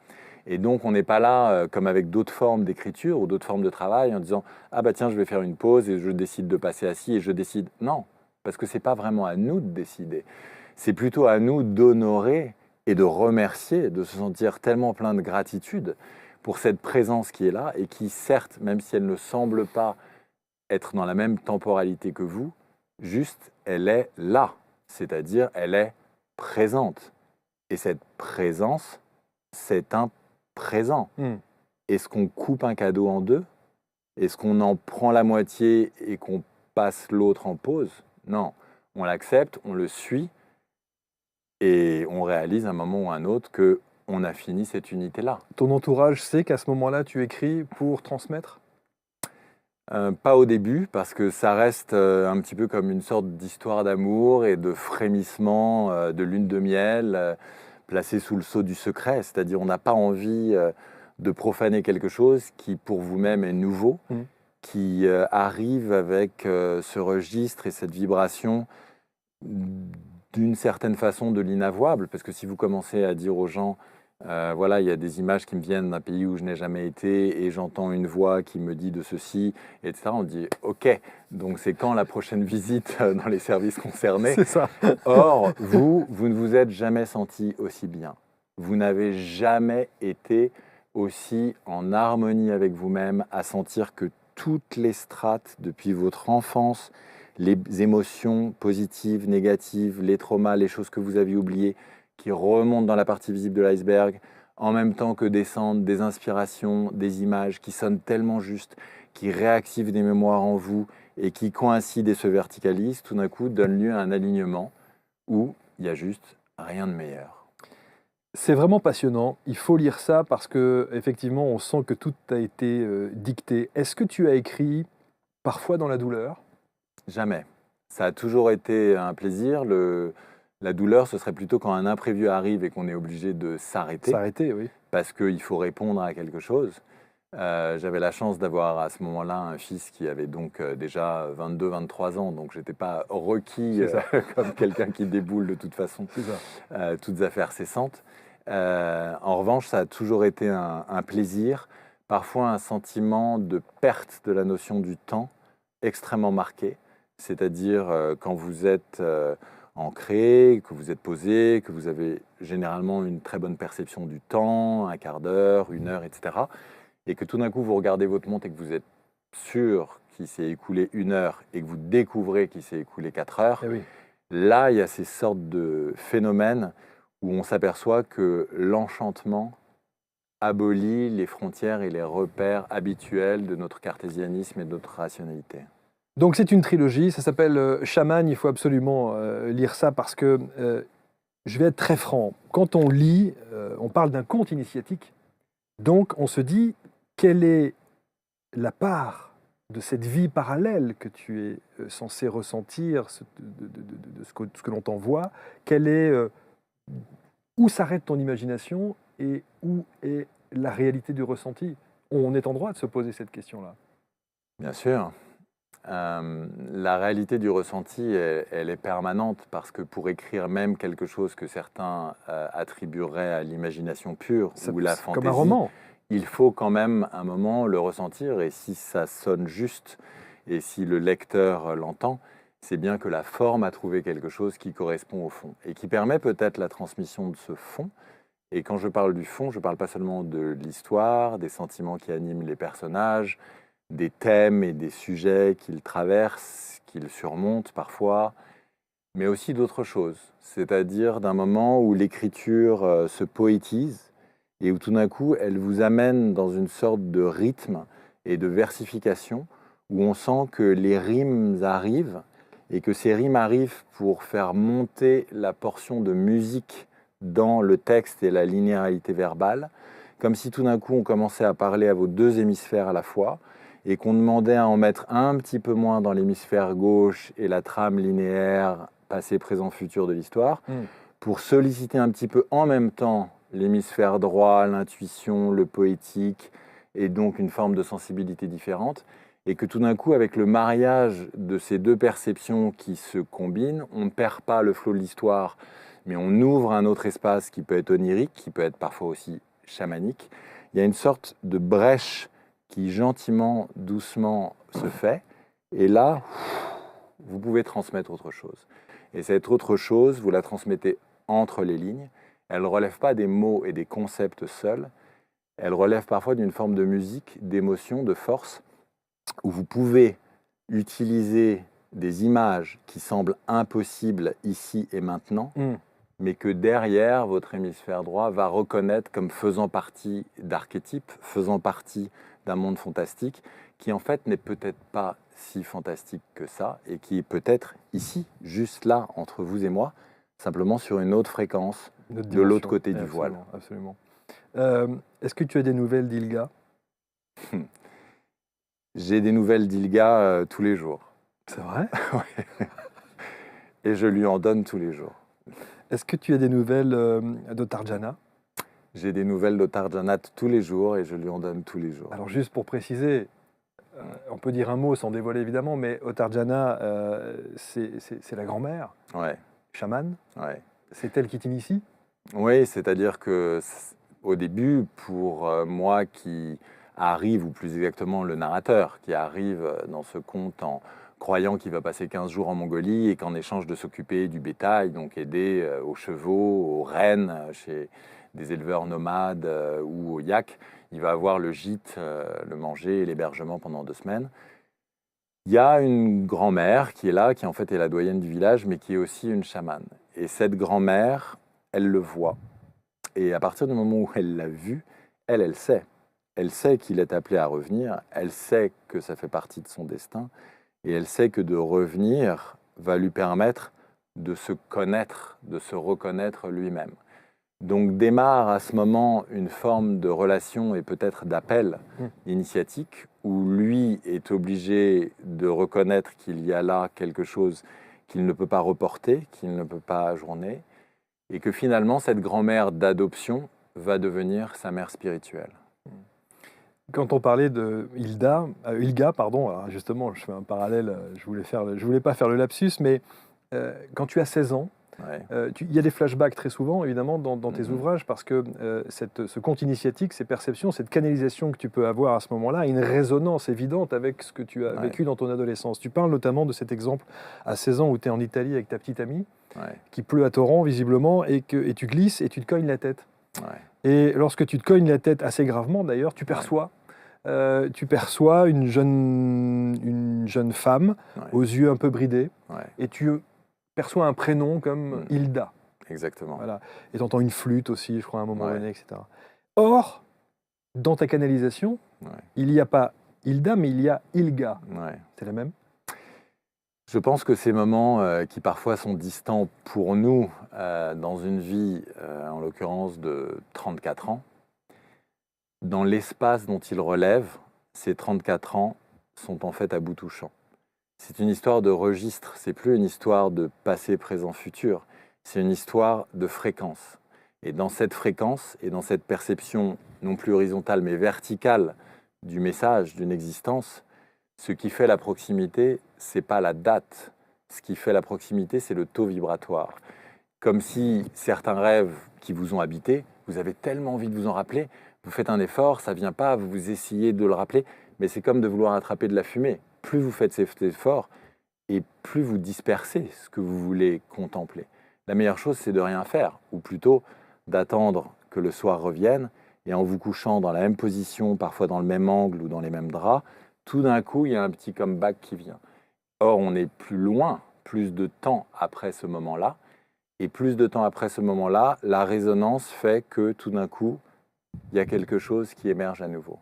Et donc, on n'est pas là comme avec d'autres formes d'écriture ou d'autres formes de travail en disant « Ah bah tiens, je vais faire une pause et je décide de passer à ci et je décide. » Non, parce que ce n'est pas vraiment à nous de décider. C'est plutôt à nous d'honorer et de remercier, de se sentir tellement plein de gratitude pour cette présence qui est là et qui, certes, même si elle ne semble pas être dans la même temporalité que vous, juste, elle est là. C'est-à-dire, elle est présente. Et cette présence, c'est un présent. Est-ce qu'on coupe un cadeau en deux? Est-ce qu'on en prend la moitié et qu'on passe l'autre en pause? Non. On l'accepte, on le suit et on réalise à un moment ou à un autre qu'on a fini cette unité-là. Ton entourage sait qu'à ce moment-là, tu écris pour transmettre? Pas au début, parce que ça reste un petit peu comme une sorte d'histoire d'amour et de frémissement de lune de miel placée sous le sceau du secret. C'est-à-dire on n'a pas envie de profaner quelque chose qui pour vous-même est nouveau, qui arrive avec ce registre et cette vibration d'une certaine façon de l'inavouable. Parce que si vous commencez à dire aux gens Voilà, il y a des images qui me viennent d'un pays où je n'ai jamais été et j'entends une voix qui me dit de ceci, etc. On dit OK, donc c'est quand la prochaine visite dans les services concernés? C'est ça. Or, vous ne vous êtes jamais senti aussi bien. Vous n'avez jamais été aussi en harmonie avec vous-même, à sentir que toutes les strates, depuis votre enfance, les émotions positives, négatives, les traumas, les choses que vous aviez oubliées, qui remontent dans la partie visible de l'iceberg, en même temps que descendent des inspirations, des images qui sonnent tellement justes, qui réactivent des mémoires en vous et qui coïncident et se verticalisent, tout d'un coup donnent lieu à un alignement où il y a juste rien de meilleur. C'est vraiment passionnant. Il faut lire ça parce que effectivement, on sent que tout a été dicté. Est-ce que tu as écrit parfois dans la douleur? Jamais. Ça a toujours été un plaisir. La douleur, ce serait plutôt quand un imprévu arrive et qu'on est obligé de s'arrêter S'arrêter, oui. parce qu'il faut répondre à quelque chose. J'avais la chance d'avoir à ce moment-là un fils qui avait donc déjà 22-23 ans, donc j'étais pas requis C'est ça. comme quelqu'un qui déboule de toute façon, C'est ça. toutes affaires cessantes. En revanche, ça a toujours été un plaisir, parfois un sentiment de perte de la notion du temps extrêmement marqué, c'est-à-dire quand vous êtes ancré, que vous êtes posé, que vous avez généralement une très bonne perception du temps, un quart d'heure, une heure, etc. Et que tout d'un coup, vous regardez votre montre et que vous êtes sûr qu'il s'est écoulé une heure et que vous découvrez qu'il s'est écoulé 4 heures, Eh oui. là, il y a ces sortes de phénomènes où on s'aperçoit que l'enchantement abolit les frontières et les repères habituels de notre cartésianisme et de notre rationalité. Donc c'est une trilogie, ça s'appelle Chaman, il faut absolument lire ça parce que je vais être très franc. Quand on lit, on parle d'un conte initiatique, donc on se dit quelle est la part de cette vie parallèle que tu es censé ressentir, de ce que l'on t'envoie, quelle est, où s'arrête ton imagination et où est la réalité du ressenti. On est en droit de se poser cette question-là. Bien sûr. La réalité du ressenti, elle est permanente parce que pour écrire même quelque chose que certains attribueraient à l'imagination pure ou la C'est comme un fantaisie, roman. il faut quand même un moment le ressentir, et si ça sonne juste et si le lecteur l'entend, c'est bien que la forme a trouvé quelque chose qui correspond au fond et qui permet peut-être la transmission de ce fond. Et quand je parle du fond, je ne parle pas seulement de l'histoire, des sentiments qui animent les personnages, des thèmes et des sujets qu'ils traversent, qu'ils surmontent parfois, mais aussi d'autres choses, c'est-à-dire d'un moment où l'écriture se poétise et où tout d'un coup elle vous amène dans une sorte de rythme et de versification où on sent que les rimes arrivent et que ces rimes arrivent pour faire monter la portion de musique dans le texte et la linéarité verbale, comme si tout d'un coup on commençait à parler à vos deux hémisphères à la fois et qu'on demandait à en mettre un petit peu moins dans l'hémisphère gauche et la trame linéaire passé, présent, futur de l'histoire, pour solliciter un petit peu en même temps l'hémisphère droit, l'intuition, le poétique, et donc une forme de sensibilité différente, et que tout d'un coup, avec le mariage de ces deux perceptions qui se combinent, on ne perd pas le flot de l'histoire, mais on ouvre un autre espace qui peut être onirique, qui peut être parfois aussi chamanique. Il y a une sorte de brèche qui gentiment, doucement se fait, et là, vous pouvez transmettre autre chose. Et cette autre chose, vous la transmettez entre les lignes. Elle ne relève pas des mots et des concepts seuls, elle relève parfois d'une forme de musique, d'émotion, de force, où vous pouvez utiliser des images qui semblent impossibles ici et maintenant, mais que derrière, votre hémisphère droit va reconnaître comme faisant partie d'archétypes, faisant partie d'un monde fantastique, qui en fait n'est peut-être pas si fantastique que ça, et qui est peut-être ici, juste là, entre vous et moi, simplement sur une autre fréquence, de l'autre côté du voile. Absolument. Est-ce que tu as des nouvelles d'Ilga? J'ai des nouvelles d'Ilga tous les jours. C'est vrai? Ouais. Et je lui en donne tous les jours. Est-ce que tu as des nouvelles d'Otarjana? J'ai des nouvelles d'Otarjana tous les jours et je lui en donne tous les jours. Alors juste pour préciser, on peut dire un mot sans dévoiler évidemment, mais Otarjana, c'est la grand-mère, Ouais, chamane. ouais. C'est elle qui t'initie? Oui, c'est-à-dire que au début, pour moi qui arrive, ou plus exactement le narrateur, qui arrive dans ce conte en croyant qu'il va passer 15 jours en Mongolie et qu'en échange de s'occuper du bétail, donc aider aux chevaux, aux rennes, chez des éleveurs nomades ou aux yaks, il va avoir le gîte, le manger et l'hébergement pendant 2 semaines. Il y a une grand-mère qui est là, qui en fait est la doyenne du village, mais qui est aussi une chamane. Et cette grand-mère, elle le voit. Et à partir du moment où elle l'a vu, elle sait. Elle sait qu'il est appelé à revenir, elle sait que ça fait partie de son destin, et elle sait que de revenir va lui permettre de se connaître, de se reconnaître lui-même. Donc démarre à ce moment une forme de relation et peut-être d'appel initiatique où lui est obligé de reconnaître qu'il y a là quelque chose qu'il ne peut pas reporter, qu'il ne peut pas ajourner, et que finalement cette grand-mère d'adoption va devenir sa mère spirituelle. Quand on parlait de Ilga, pardon, alors justement, je fais un parallèle, je voulais pas faire le lapsus, mais quand tu as 16 ans, il y a des flashbacks très souvent, évidemment, dans tes ouvrages, parce que ce conte initiatique, ces perceptions, cette canalisation que tu peux avoir à ce moment-là, a une résonance évidente avec ce que tu as vécu dans ton adolescence. Tu parles notamment de cet exemple à 16 ans où tu es en Italie avec ta petite amie, qui pleut à torrent, visiblement, et tu glisses et tu te cognes la tête. Et lorsque tu te cognes la tête, assez gravement d'ailleurs, tu perçois une jeune femme aux yeux un peu bridés, et tu perçois un prénom comme Hilda. Exactement. Voilà. Et tu entends une flûte aussi, je crois, à un moment donné, etc. Or, dans ta canalisation, il n'y a pas Hilda, mais il y a Ilga. C'est la même ? Je pense que ces moments qui parfois sont distants pour nous dans une vie, en l'occurrence de 34 ans, dans l'espace dont ils relèvent, ces 34 ans sont en fait à bout touchant. C'est une histoire de registre, c'est plus une histoire de passé, présent, futur, c'est une histoire de fréquence. Et dans cette fréquence et dans cette perception non plus horizontale mais verticale du message, d'une existence, ce qui fait la proximité, c'est pas la date. Ce qui fait la proximité, c'est le taux vibratoire. Comme si certains rêves qui vous ont habité, vous avez tellement envie de vous en rappeler, vous faites un effort, ça vient pas, vous essayez de le rappeler, mais c'est comme de vouloir attraper de la fumée. Plus vous faites cet effort, et plus vous dispersez ce que vous voulez contempler. La meilleure chose, c'est de rien faire, ou plutôt d'attendre que le soir revienne, et en vous couchant dans la même position, parfois dans le même angle ou dans les mêmes draps, tout d'un coup, il y a un petit comeback qui vient. Or, on est plus loin, plus de temps après ce moment-là, et plus de temps après ce moment-là, la résonance fait que tout d'un coup, il y a quelque chose qui émerge à nouveau.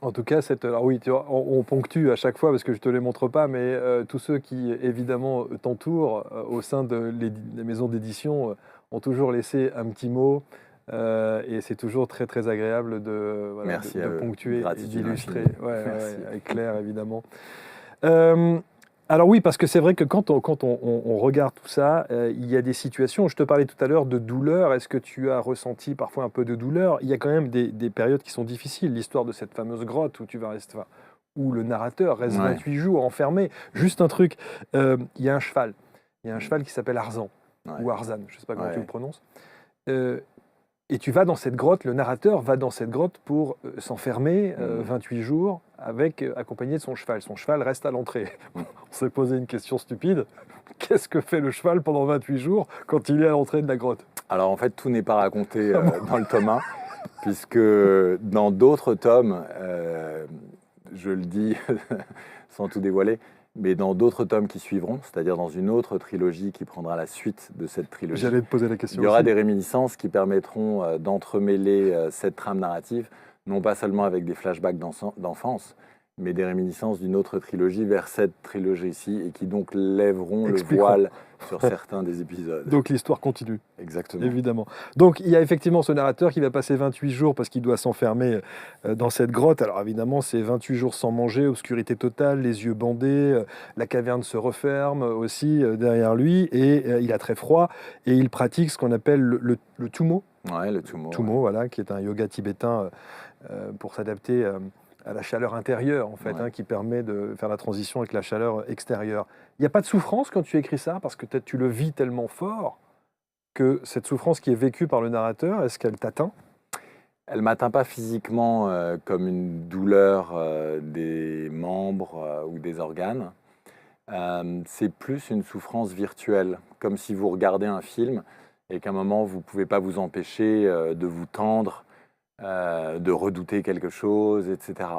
En tout cas, alors oui, tu vois, on ponctue à chaque fois parce que je ne te les montre pas, mais tous ceux qui évidemment t'entourent au sein des maisons d'édition ont toujours laissé un petit mot, et c'est toujours très très agréable de ponctuer et d'illustrer. Avec Claire évidemment. Alors oui, parce que c'est vrai que quand on regarde tout ça, il y a des situations, je te parlais tout à l'heure de douleur, est-ce que tu as ressenti parfois un peu de douleur ? Il y a quand même des périodes qui sont difficiles, l'histoire de cette fameuse grotte où tu vas rester, où le narrateur reste 28 jours enfermé. Juste un truc, il y a un cheval qui s'appelle Arzan, ou Arzan, je ne sais pas comment tu le prononces. Et tu vas dans cette grotte, le narrateur va dans cette grotte pour s'enfermer 28 jours accompagné de son cheval. Son cheval reste à l'entrée. On s'est posé une question stupide. Qu'est-ce que fait le cheval pendant 28 jours quand il est à l'entrée de la grotte ? Alors en fait, tout n'est pas raconté dans le tome 1, puisque dans d'autres tomes, je le dis sans tout dévoiler, mais dans d'autres tomes qui suivront, c'est-à-dire dans une autre trilogie qui prendra la suite de cette trilogie, j'allais te poser la question, il y aura des réminiscences qui permettront d'entremêler cette trame narrative, non pas seulement avec des flashbacks d'enfance, mais des réminiscences d'une autre trilogie vers cette trilogie-ci, et qui donc lèveront le voile sur certains des épisodes. Donc l'histoire continue. Exactement. Évidemment. Donc il y a effectivement ce narrateur qui va passer 28 jours parce qu'il doit s'enfermer dans cette grotte. Alors évidemment, c'est 28 jours sans manger, obscurité totale, les yeux bandés, la caverne se referme aussi derrière lui, et il a très froid, et il pratique ce qu'on appelle le tumo. Ouais, le tumo. Tumo, voilà, qui est un yoga tibétain pour s'adapter à la chaleur intérieure, en fait, qui permet de faire la transition avec la chaleur extérieure. Il n'y a pas de souffrance quand tu écris ça, parce que tu le vis tellement fort que cette souffrance qui est vécue par le narrateur, est-ce qu'elle t'atteint ? Elle m'atteint pas physiquement comme une douleur des membres ou des organes. C'est plus une souffrance virtuelle, comme si vous regardez un film et qu'à un moment, vous ne pouvez pas vous empêcher de vous tendre, de redouter quelque chose, etc.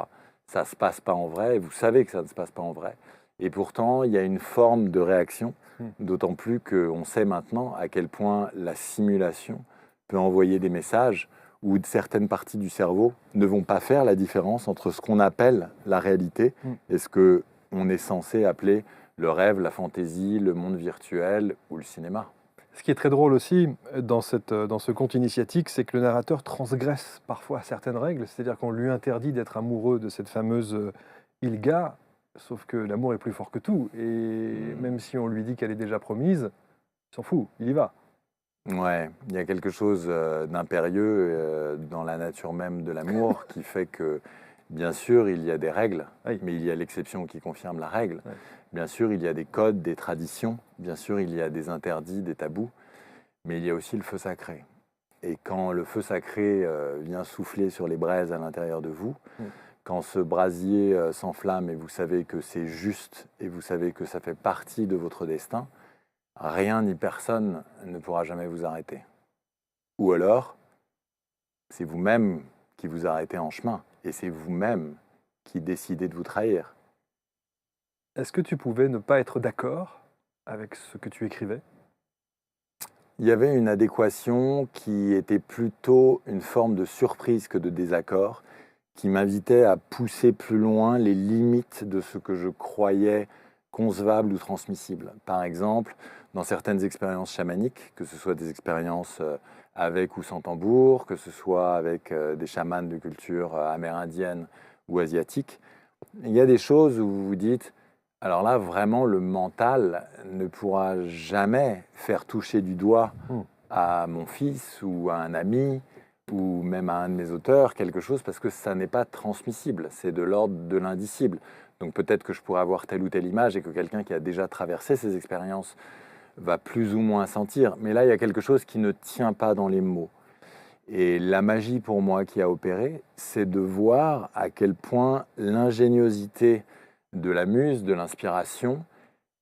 Ça ne se passe pas en vrai, et vous savez que ça ne se passe pas en vrai. Et pourtant, il y a une forme de réaction, d'autant plus qu'on sait maintenant à quel point la simulation peut envoyer des messages où certaines parties du cerveau ne vont pas faire la différence entre ce qu'on appelle la réalité et ce qu'on est censé appeler le rêve, la fantaisie, le monde virtuel ou le cinéma. Ce qui est très drôle aussi dans ce conte initiatique, c'est que le narrateur transgresse parfois certaines règles, c'est-à-dire qu'on lui interdit d'être amoureux de cette fameuse Ilga, sauf que l'amour est plus fort que tout, et même si on lui dit qu'elle est déjà promise, il s'en fout, il y va. Ouais, il y a quelque chose d'impérieux dans la nature même de l'amour qui fait que, bien sûr, il y a des règles, Oui. mais il y a l'exception qui confirme la règle. Ouais. Bien sûr, il y a des codes, des traditions, bien sûr, il y a des interdits, des tabous, mais il y a aussi le feu sacré. Et quand le feu sacré vient souffler sur les braises à l'intérieur de vous, quand ce brasier s'enflamme et vous savez que c'est juste et vous savez que ça fait partie de votre destin, rien ni personne ne pourra jamais vous arrêter. Ou alors, c'est vous-même qui vous arrêtez en chemin et c'est vous-même qui décidez de vous trahir. Est-ce que tu pouvais ne pas être d'accord avec ce que tu écrivais? Il y avait une adéquation qui était plutôt une forme de surprise que de désaccord, qui m'invitait à pousser plus loin les limites de ce que je croyais concevable ou transmissible. Par exemple, dans certaines expériences chamaniques, que ce soit des expériences avec ou sans tambour, que ce soit avec des chamans de culture amérindienne ou asiatique, il y a des choses où vous vous dites, alors là, vraiment, le mental ne pourra jamais faire toucher du doigt à mon fils ou à un ami ou même à un de mes auteurs quelque chose parce que ça n'est pas transmissible, c'est de l'ordre de l'indicible. Donc peut-être que je pourrais avoir telle ou telle image et que quelqu'un qui a déjà traversé ces expériences va plus ou moins sentir. Mais là, il y a quelque chose qui ne tient pas dans les mots. Et la magie pour moi qui a opéré, c'est de voir à quel point l'ingéniosité de la muse, de l'inspiration,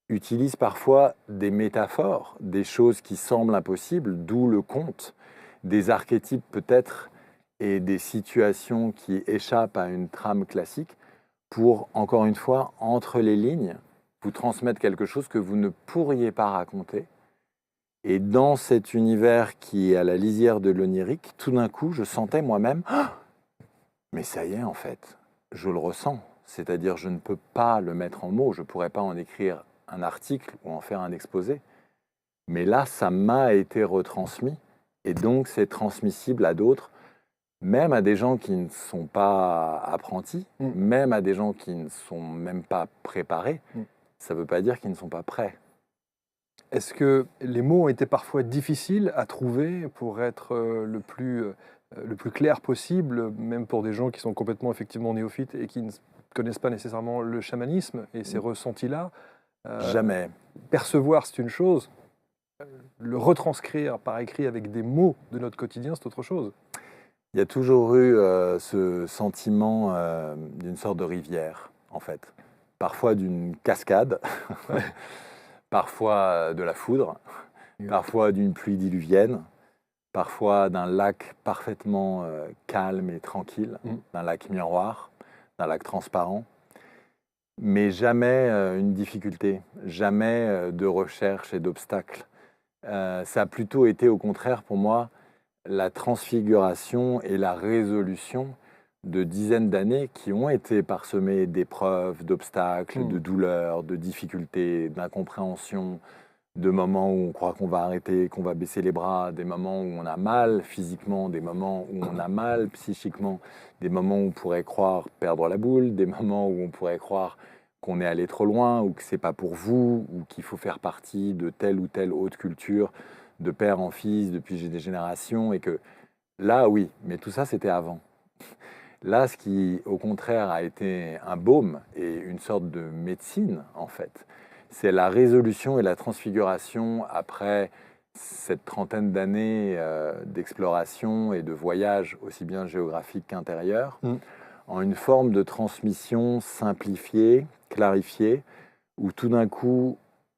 utilise parfois des métaphores, des choses qui semblent impossibles, d'où le conte, des archétypes peut-être et des situations qui échappent à une trame classique pour, encore une fois, entre les lignes, vous transmettre quelque chose que vous ne pourriez pas raconter. Et dans cet univers qui est à la lisière de l'onirique, tout d'un coup, je sentais moi-même, ah, mais ça y est en fait, je le ressens. C'est-à-dire, je ne peux pas le mettre en mots, je ne pourrais pas en écrire un article ou en faire un exposé. Mais là, ça m'a été retransmis et donc c'est transmissible à d'autres, même à des gens qui ne sont pas apprentis, même à des gens qui ne sont même pas préparés. Ça ne veut pas dire qu'ils ne sont pas prêts. Est-ce que les mots ont été parfois difficiles à trouver pour être le plus clair possible, même pour des gens qui sont complètement effectivement néophytes et qui ne connaissent pas nécessairement le chamanisme et ces ressentis-là? Jamais. Percevoir, c'est une chose. Le retranscrire par écrit avec des mots de notre quotidien, c'est autre chose. Il y a toujours eu ce sentiment d'une sorte de rivière, en fait. Parfois d'une cascade, parfois de la foudre, parfois d'une pluie diluvienne, parfois d'un lac parfaitement calme et tranquille, d'un lac miroir, d'un lac transparent, mais jamais une difficulté, jamais de recherche et d'obstacles. Ça a plutôt été au contraire pour moi la transfiguration et la résolution de dizaines d'années qui ont été parsemées d'épreuves, d'obstacles, de douleurs, de difficultés, d'incompréhension, de moments où on croit qu'on va arrêter, qu'on va baisser les bras, des moments où on a mal physiquement, des moments où on a mal psychiquement, des moments où on pourrait croire perdre la boule, des moments où on pourrait croire qu'on est allé trop loin ou que c'est pas pour vous ou qu'il faut faire partie de telle ou telle haute culture de père en fils depuis des générations et que là oui, mais tout ça c'était avant. Là, ce qui au contraire a été un baume et une sorte de médecine en fait, c'est la résolution et la transfiguration après cette trentaine d'années d'exploration et de voyage, aussi bien géographique qu'intérieur, en une forme de transmission simplifiée, clarifiée, où tout d'un coup,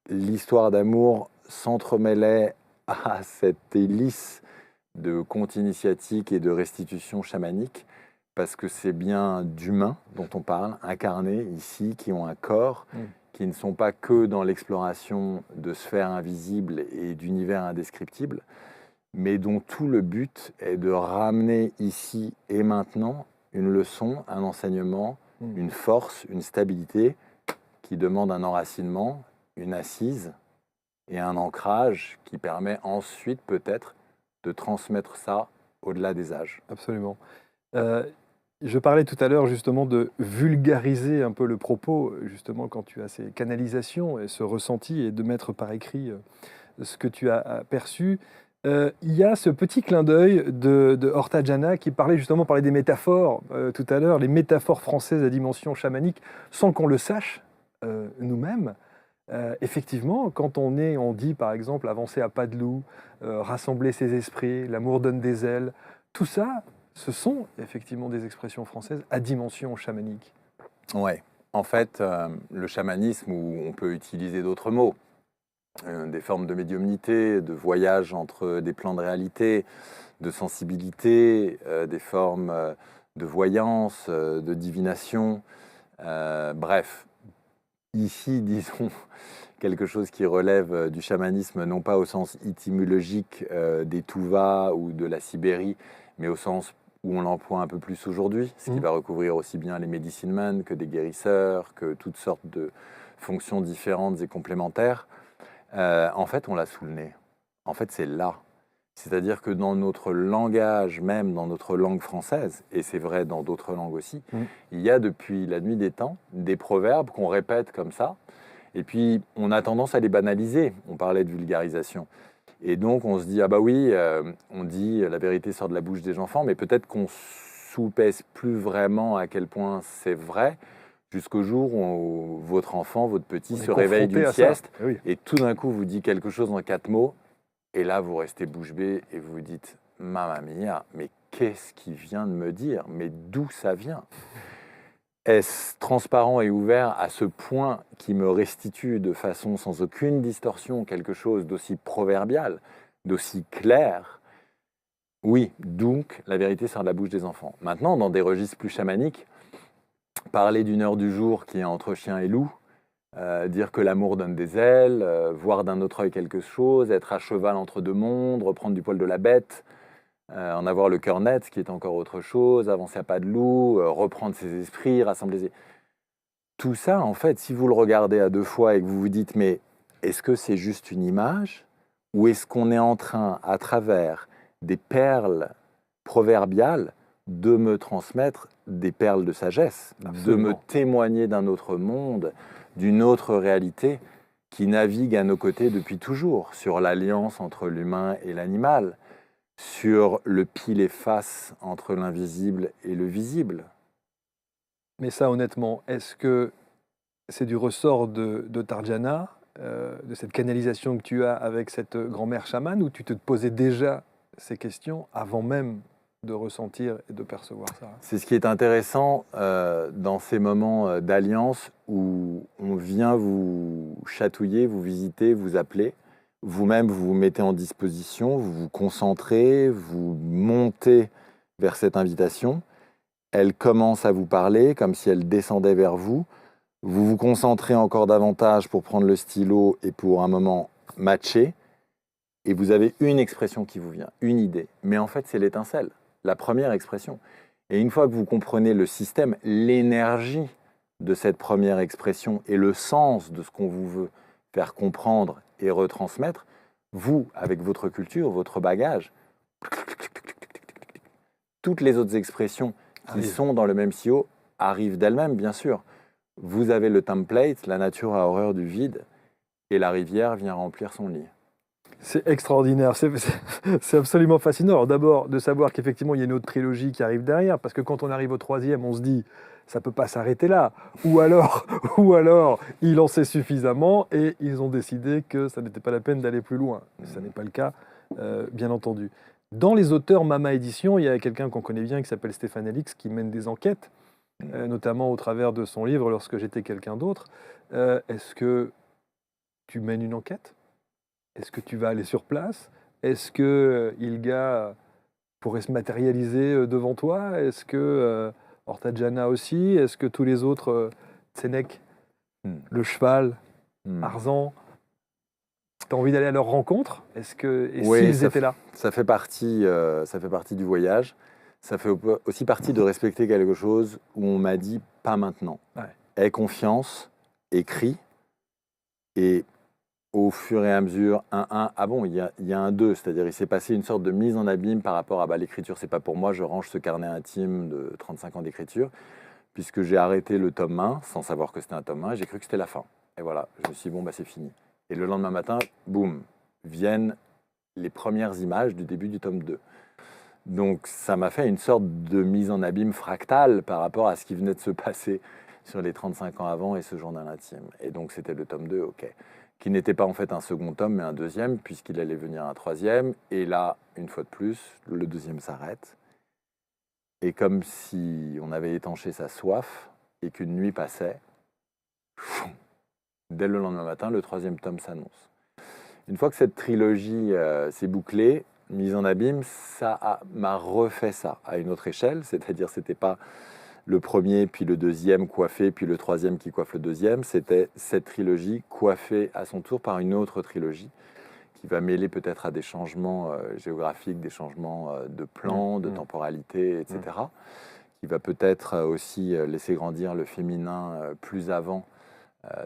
l'histoire d'amour s'entremêlait à cette hélice de contes initiatiques et de restitution chamanique, parce que c'est bien d'humains dont on parle, incarnés ici, qui ont un corps, qui ne sont pas que dans l'exploration de sphères invisibles et d'univers indescriptibles, mais dont tout le but est de ramener ici et maintenant une leçon, un enseignement, une force, une stabilité qui demande un enracinement, une assise et un ancrage qui permet ensuite peut-être de transmettre ça au-delà des âges. Absolument. Je parlais tout à l'heure justement de vulgariser un peu le propos, justement quand tu as ces canalisations et ce ressenti et de mettre par écrit ce que tu as perçu. Il y a ce petit clin d'œil de Horta Jana qui parlait des métaphores tout à l'heure, les métaphores françaises à dimension chamanique, sans qu'on le sache nous-mêmes. Effectivement, quand on dit par exemple avancer à pas de loup, rassembler ses esprits, l'amour donne des ailes, tout ça, ce sont effectivement des expressions françaises à dimension chamanique. Ouais. En fait, le chamanisme, où on peut utiliser d'autres mots, des formes de médiumnité, de voyage entre des plans de réalité, de sensibilité, des formes de voyance, de divination. Bref, ici, disons, quelque chose qui relève du chamanisme, non pas au sens étymologique des Tuvas ou de la Sibérie, mais au sens où on l'emploie un peu plus aujourd'hui, ce qui va recouvrir aussi bien les medicine men que des guérisseurs, que toutes sortes de fonctions différentes et complémentaires. En fait, on l'a sous le nez. En fait, c'est là. C'est-à-dire que dans notre langage, même dans notre langue française, et c'est vrai dans d'autres langues aussi, il y a depuis la nuit des temps des proverbes qu'on répète comme ça, et puis on a tendance à les banaliser. On parlait de vulgarisation. Et donc on se dit, ah bah oui, on dit la vérité sort de la bouche des enfants, mais peut-être qu'on sous-pèse plus vraiment à quel point c'est vrai, jusqu'au jour où votre enfant, votre petit, se réveille d'une sieste et tout d'un coup vous dit quelque chose en 4 mots et là vous restez bouche bée et vous vous dites « Mamma mia, mais qu'est-ce qu'il vient de me dire? Mais d'où ça vient ?» Est-ce transparent et ouvert à ce point qui me restitue de façon sans aucune distorsion quelque chose d'aussi proverbial, d'aussi clair? Oui, donc la vérité sort de la bouche des enfants. Maintenant, dans des registres plus chamaniques, parler d'une heure du jour qui est entre chien et loup, dire que l'amour donne des ailes, voir d'un autre œil quelque chose, être à cheval entre deux mondes, reprendre du poil de la bête, en avoir le cœur net, ce qui est encore autre chose, avancer à pas de loup, reprendre ses esprits, rassembler ses... Tout ça, en fait, si vous le regardez à deux fois et que vous vous dites, mais est-ce que c'est juste une image ou est-ce qu'on est en train, à travers des perles proverbiales, de me transmettre des perles de sagesse, de me témoigner d'un autre monde, d'une autre réalité qui navigue à nos côtés depuis toujours, sur l'alliance entre l'humain et l'animal, sur le pile et face entre l'invisible et le visible. Mais ça, honnêtement, est-ce que c'est du ressort de Tarjana, de cette canalisation que tu as avec cette grand-mère chamane, ou tu te posais déjà ces questions avant même de ressentir et de percevoir ça? C'est ce qui est intéressant dans ces moments d'alliance où on vient vous chatouiller, vous visiter, vous appeler. Vous-même, vous vous mettez en disposition, vous vous concentrez, vous montez vers cette invitation. Elle commence à vous parler comme si elle descendait vers vous. Vous vous concentrez encore davantage pour prendre le stylo et pour un moment matcher. Et vous avez une expression qui vous vient, une idée. Mais en fait, c'est l'étincelle, la première expression. Et une fois que vous comprenez le système, l'énergie de cette première expression et le sens de ce qu'on vous veut faire comprendre et retransmettre, vous, avec votre culture, votre bagage, toutes les autres expressions qui sont dans le même sillot arrivent d'elles-mêmes, bien sûr. Vous avez le template, la nature a horreur du vide, et la rivière vient remplir son lit. C'est extraordinaire, c'est absolument fascinant. Alors d'abord, de savoir qu'effectivement, il y a une autre trilogie qui arrive derrière, parce que quand on arrive au troisième, on se dit, ça ne peut pas s'arrêter là. Ou alors, ou alors, il en sait suffisamment et ils ont décidé que ça n'était pas la peine d'aller plus loin. Ça n'est pas le cas, bien entendu. Dans les auteurs Mama Édition, il y a quelqu'un qu'on connaît bien qui s'appelle Stéphane Alix, qui mène des enquêtes, notamment au travers de son livre Lorsque j'étais quelqu'un d'autre. Est-ce que tu mènes une enquête ? Est-ce que tu vas aller sur place? Est-ce que Ilga pourrait se matérialiser devant toi? Est-ce que Ortajana aussi? Est-ce que tous les autres, Tsenek, le cheval, Arzan, tu as envie d'aller à leur rencontre? Et Oui, s'ils étaient là? ça fait partie du voyage. Ça fait aussi partie de respecter quelque chose où on m'a dit pas maintenant. Ouais. Aie confiance, écris, et au fur et à mesure, ah bon, il y a un 2, c'est-à-dire il s'est passé une sorte de mise en abîme par rapport à l'écriture, c'est pas pour moi, je range ce carnet intime de 35 ans d'écriture, puisque j'ai arrêté le tome 1 sans savoir que c'était un tome 1, et j'ai cru que c'était la fin. Et voilà, je me suis dit, bon, c'est fini. Et le lendemain matin, boum, viennent les premières images du début du tome 2. Donc ça m'a fait une sorte de mise en abîme fractale par rapport à ce qui venait de se passer sur les 35 ans avant et ce journal intime. Et donc c'était le tome 2, ok. Qui n'était pas en fait un second tome, mais un deuxième, puisqu'il allait venir un troisième. Et là, une fois de plus, le deuxième s'arrête. Et comme si on avait étanché sa soif et qu'une nuit passait, dès le lendemain matin, le troisième tome s'annonce. Une fois que cette trilogie s'est bouclée, mise en abîme, m'a refait ça à une autre échelle, c'est-à-dire c'était pas le premier, puis le deuxième coiffé, puis le troisième qui coiffe le deuxième, c'était cette trilogie coiffée à son tour par une autre trilogie qui va mêler peut-être à des changements géographiques, des changements de plan, de temporalité, etc., qui va peut-être aussi laisser grandir le féminin plus avant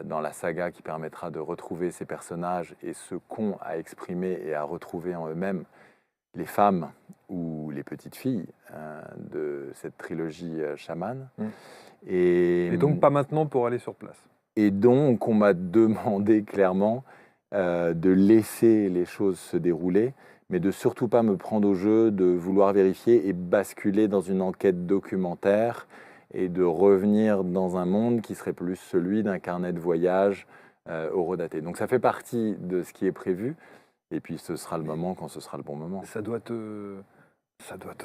dans la saga, qui permettra de retrouver ces personnages et ce qu'ont à exprimer et à retrouver en eux-mêmes les femmes ou les petites filles de cette trilogie chamane. Et donc pas maintenant pour aller sur place. Et donc on m'a demandé clairement de laisser les choses se dérouler, mais de surtout pas me prendre au jeu, de vouloir vérifier et basculer dans une enquête documentaire et de revenir dans un monde qui serait plus celui d'un carnet de voyage horodaté. Donc ça fait partie de ce qui est prévu. Et puis ce sera le moment quand ce sera le bon moment. Ça doit te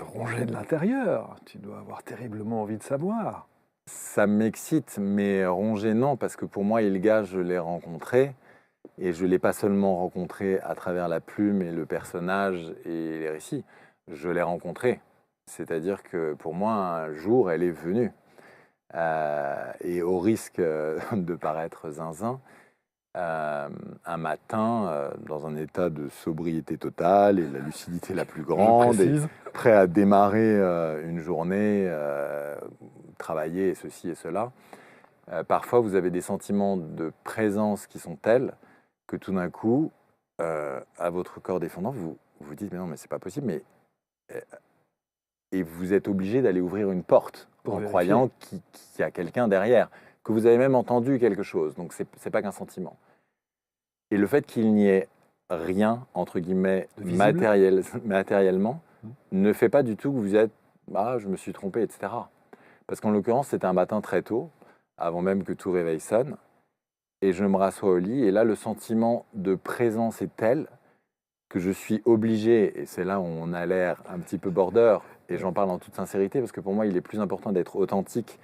ronger de l'intérieur. Tu dois avoir terriblement envie de savoir. Ça m'excite, mais ronger non, parce que pour moi, Ilga, je l'ai rencontré. Et je ne l'ai pas seulement rencontré à travers la plume et le personnage et les récits. Je l'ai rencontré. C'est-à-dire que pour moi, un jour, elle est venue. Et au risque de paraître zinzin, un matin, dans un état de sobriété totale et de la lucidité la plus grande, et prêt à démarrer une journée, travailler et ceci et cela, parfois vous avez des sentiments de présence qui sont tels que tout d'un coup, à votre corps défendant, vous vous dites « mais non, mais c'est pas possible », et vous êtes obligé d'aller ouvrir une porte en croyant qu'il y a quelqu'un derrière, que vous avez même entendu quelque chose, donc c'est pas qu'un sentiment. Et le fait qu'il n'y ait rien, entre guillemets, matériellement, ne fait pas du tout que vous êtes « ah, je me suis trompé », etc. Parce qu'en l'occurrence, c'était un matin très tôt, avant même que tout réveil sonne, et je me rassois au lit, et là, le sentiment de présence est tel que je suis obligé, et c'est là où on a l'air un petit peu border, et j'en parle en toute sincérité, parce que pour moi, il est plus important d'être authentique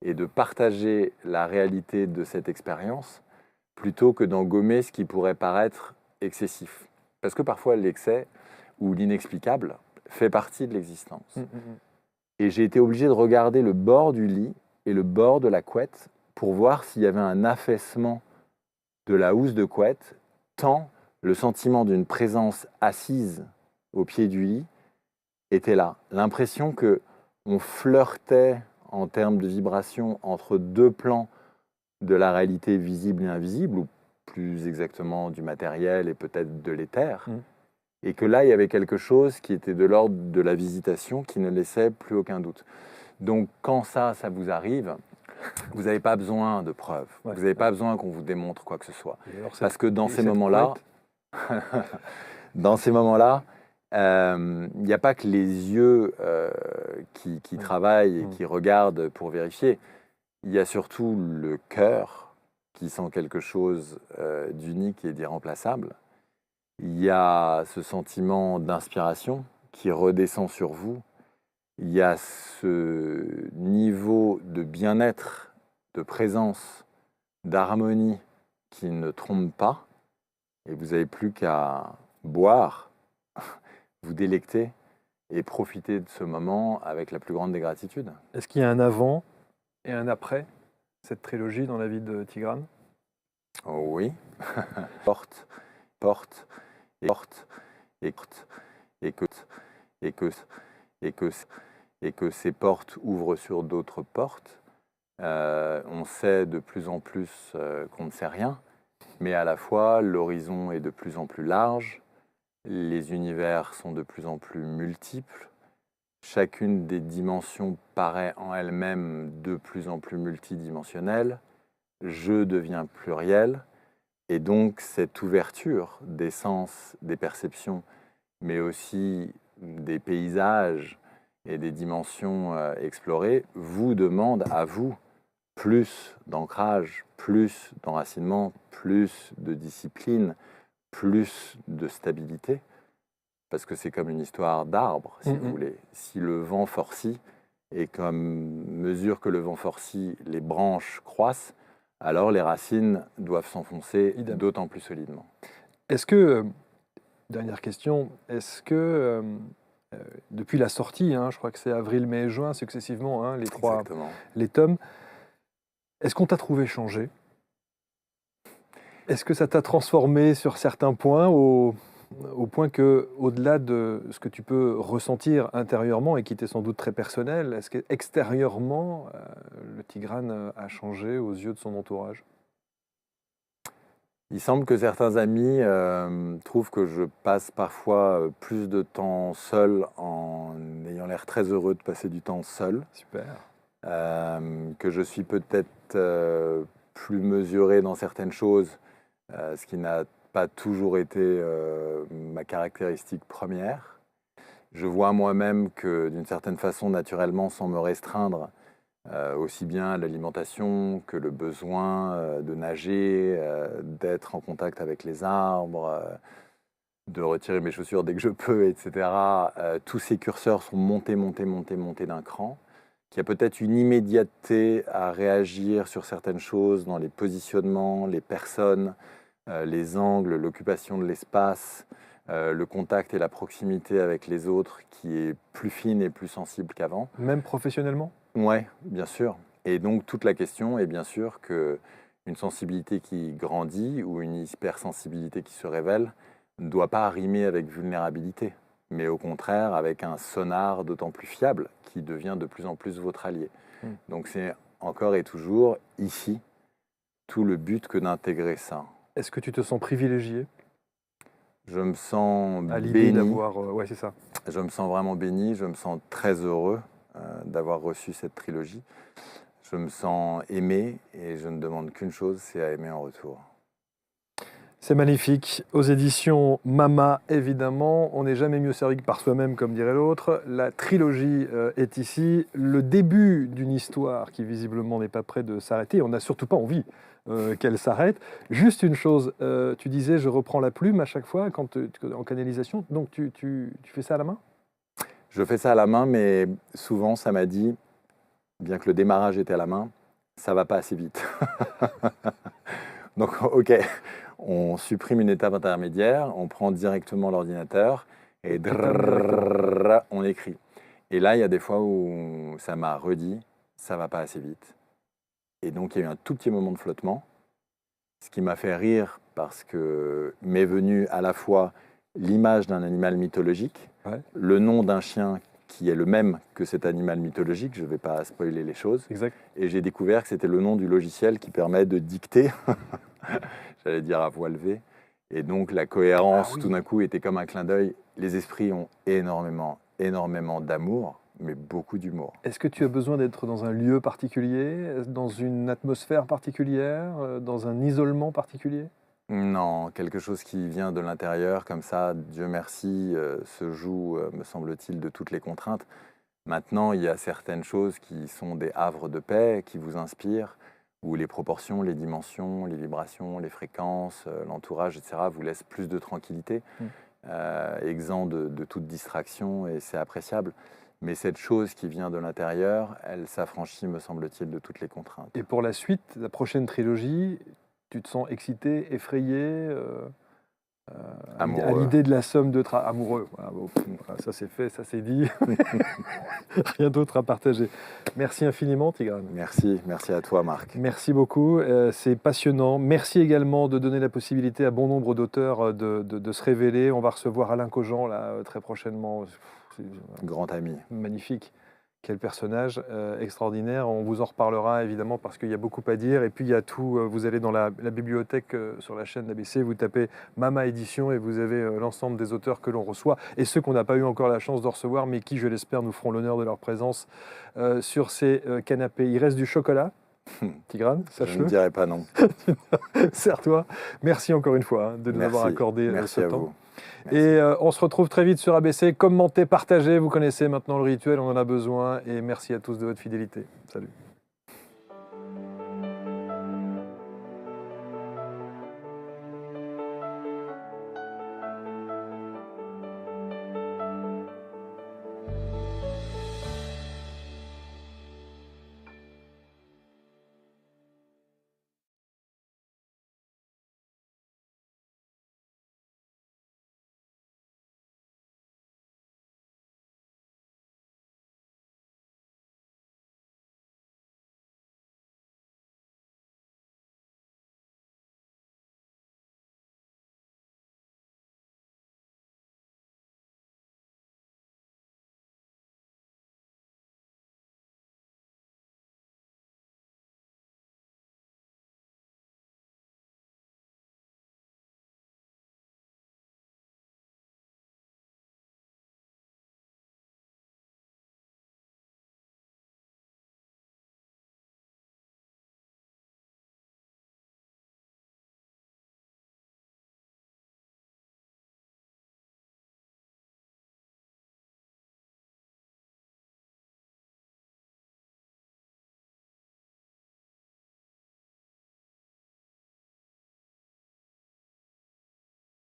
et de partager la réalité de cette expérience, plutôt que d'en gommer ce qui pourrait paraître excessif. Parce que parfois, l'excès ou l'inexplicable fait partie de l'existence. Et j'ai été obligé de regarder le bord du lit et le bord de la couette pour voir s'il y avait un affaissement de la housse de couette, tant le sentiment d'une présence assise au pied du lit était là. L'impression qu'on flirtait en termes de vibration entre deux plans de la réalité visible et invisible, ou plus exactement du matériel et peut-être de l'éther, et que là, il y avait quelque chose qui était de l'ordre de la visitation, qui ne laissait plus aucun doute. Donc quand ça vous arrive, vous n'avez pas besoin de preuves, vous n'avez pas besoin qu'on vous démontre quoi que ce soit. Parce que dans ces moments-là, Dans ces moments-là, il n'y a pas que les yeux qui travaillent et qui regardent pour vérifier. Il y a surtout le cœur qui sent quelque chose d'unique et d'irremplaçable. Il y a ce sentiment d'inspiration qui redescend sur vous. Il y a ce niveau de bien-être, de présence, d'harmonie qui ne trompe pas. Et vous n'avez plus qu'à boire, vous délecter et profiter de ce moment avec la plus grande des gratitudes. Est-ce qu'il y a un avant et un après cette trilogie dans la vie de Tigrane? Oh oui. Porte, porte, et porte, et porte, et que, et que, et que, et que ces portes ouvrent sur d'autres portes. On sait de plus en plus qu'on ne sait rien, mais à la fois l'horizon est de plus en plus large, les univers sont de plus en plus multiples, chacune des dimensions paraît en elle-même de plus en plus multidimensionnelle, je deviens pluriel, et donc cette ouverture des sens, des perceptions, mais aussi des paysages et des dimensions explorées, vous demande à vous plus d'ancrage, plus d'enracinement, plus de discipline, plus de stabilité, parce que c'est comme une histoire d'arbre, si vous voulez. Si le vent forcit, et comme mesure que le vent forcit, les branches croissent, alors les racines doivent s'enfoncer d'autant plus solidement. Est-ce que, dernière question, est-ce que depuis la sortie, je crois que c'est avril, mai, juin successivement, les tomes, est-ce qu'on t'a trouvé changé? Est-ce que ça t'a transformé sur certains points au point que, au-delà de ce que tu peux ressentir intérieurement et qui était sans doute très personnel, est-ce qu'extérieurement, le Tigrane a changé aux yeux de son entourage? Il semble que certains amis trouvent que je passe parfois plus de temps seul en ayant l'air très heureux de passer du temps seul. Super. Que je suis peut-être plus mesuré dans certaines choses, ce qui n'a pas toujours été ma caractéristique première. Je vois moi-même que d'une certaine façon, naturellement, sans me restreindre, aussi bien l'alimentation que le besoin de nager, d'être en contact avec les arbres, de retirer mes chaussures dès que je peux, etc. Tous ces curseurs sont montés d'un cran, qu'il y a peut-être une immédiateté à réagir sur certaines choses dans les positionnements, les personnes, les angles, l'occupation de l'espace, le contact et la proximité avec les autres qui est plus fine et plus sensible qu'avant. Même professionnellement? Oui, bien sûr. Et donc toute la question est bien sûr qu'une sensibilité qui grandit ou une hypersensibilité qui se révèle ne doit pas rimer avec vulnérabilité, mais au contraire avec un sonar d'autant plus fiable qui devient de plus en plus votre allié. Donc c'est encore et toujours ici tout le but que d'intégrer ça. Est-ce que tu te sens privilégié? Je me sens à l'idée béni. d'avoir... ouais, c'est ça. Je me sens vraiment béni, je me sens très heureux d'avoir reçu cette trilogie. Je me sens aimé et je ne demande qu'une chose, c'est à aimer en retour. C'est magnifique. Aux éditions Mama, évidemment. On n'est jamais mieux servi que par soi-même, comme dirait l'autre. La trilogie est ici. Le début d'une histoire qui, visiblement, n'est pas près de s'arrêter. On n'a surtout pas envie qu'elle s'arrête. Juste une chose, tu disais, je reprends la plume à chaque fois en canalisation. Donc, tu fais ça à la main? Je fais ça à la main, mais souvent, ça m'a dit, bien que le démarrage était à la main, ça va pas assez vite. Donc, ok, on supprime une étape intermédiaire, on prend directement l'ordinateur et on écrit. Et là, il y a des fois où ça m'a redit, ça va pas assez vite. Et donc, il y a eu un tout petit moment de flottement, ce qui m'a fait rire parce que m'est venu à la fois l'image d'un animal mythologique, le nom d'un chien qui est le même que cet animal mythologique, je ne vais pas spoiler les choses, exact. Et j'ai découvert que c'était le nom du logiciel qui permet de dicter, j'allais dire à voix levée, et donc la cohérence tout d'un coup était comme un clin d'œil. Les esprits ont énormément d'amour, mais beaucoup d'humour. Est-ce que tu as besoin d'être dans un lieu particulier, dans une atmosphère particulière, dans un isolement particulier? Non, quelque chose qui vient de l'intérieur, comme ça, Dieu merci, se joue, me semble-t-il, de toutes les contraintes. Maintenant, il y a certaines choses qui sont des havres de paix, qui vous inspirent, où les proportions, les dimensions, les vibrations, les fréquences, l'entourage, etc., vous laissent plus de tranquillité, Mm. exempt de toute distraction, et c'est appréciable. Mais cette chose qui vient de l'intérieur, elle s'affranchit, me semble-t-il, de toutes les contraintes. Et pour la suite, la prochaine trilogie, tu te sens excité, effrayé à Amoureux. l'idée de la somme de amoureux. Voilà, bon, voilà, ça c'est fait, ça c'est dit. Rien d'autre à partager. Merci infiniment, Tigrane. Merci, merci à toi, Marc. Merci beaucoup, c'est passionnant. Merci également de donner la possibilité à bon nombre d'auteurs de se révéler. On va recevoir Alain Cogent là, très prochainement. C'est Grand ami. magnifique. Quel personnage extraordinaire. On vous en reparlera évidemment parce qu'il y a beaucoup à dire. Et puis il y a tout, vous allez dans la bibliothèque sur la chaîne d'ABC, vous tapez Mama Édition et vous avez l'ensemble des auteurs que l'on reçoit et ceux qu'on n'a pas eu encore la chance de recevoir mais qui, je l'espère, nous feront l'honneur de leur présence sur ces canapés. Il reste du chocolat. Tigrane, Je ne sache-le. dirai pas non. Serre-toi. Merci encore une fois hein, de nous avoir accordé merci ce à temps. vous. Merci. Et on se retrouve très vite sur ABC. Commentez, partagez, vous connaissez maintenant le rituel, on en a besoin. Et merci à tous de votre fidélité. Salut.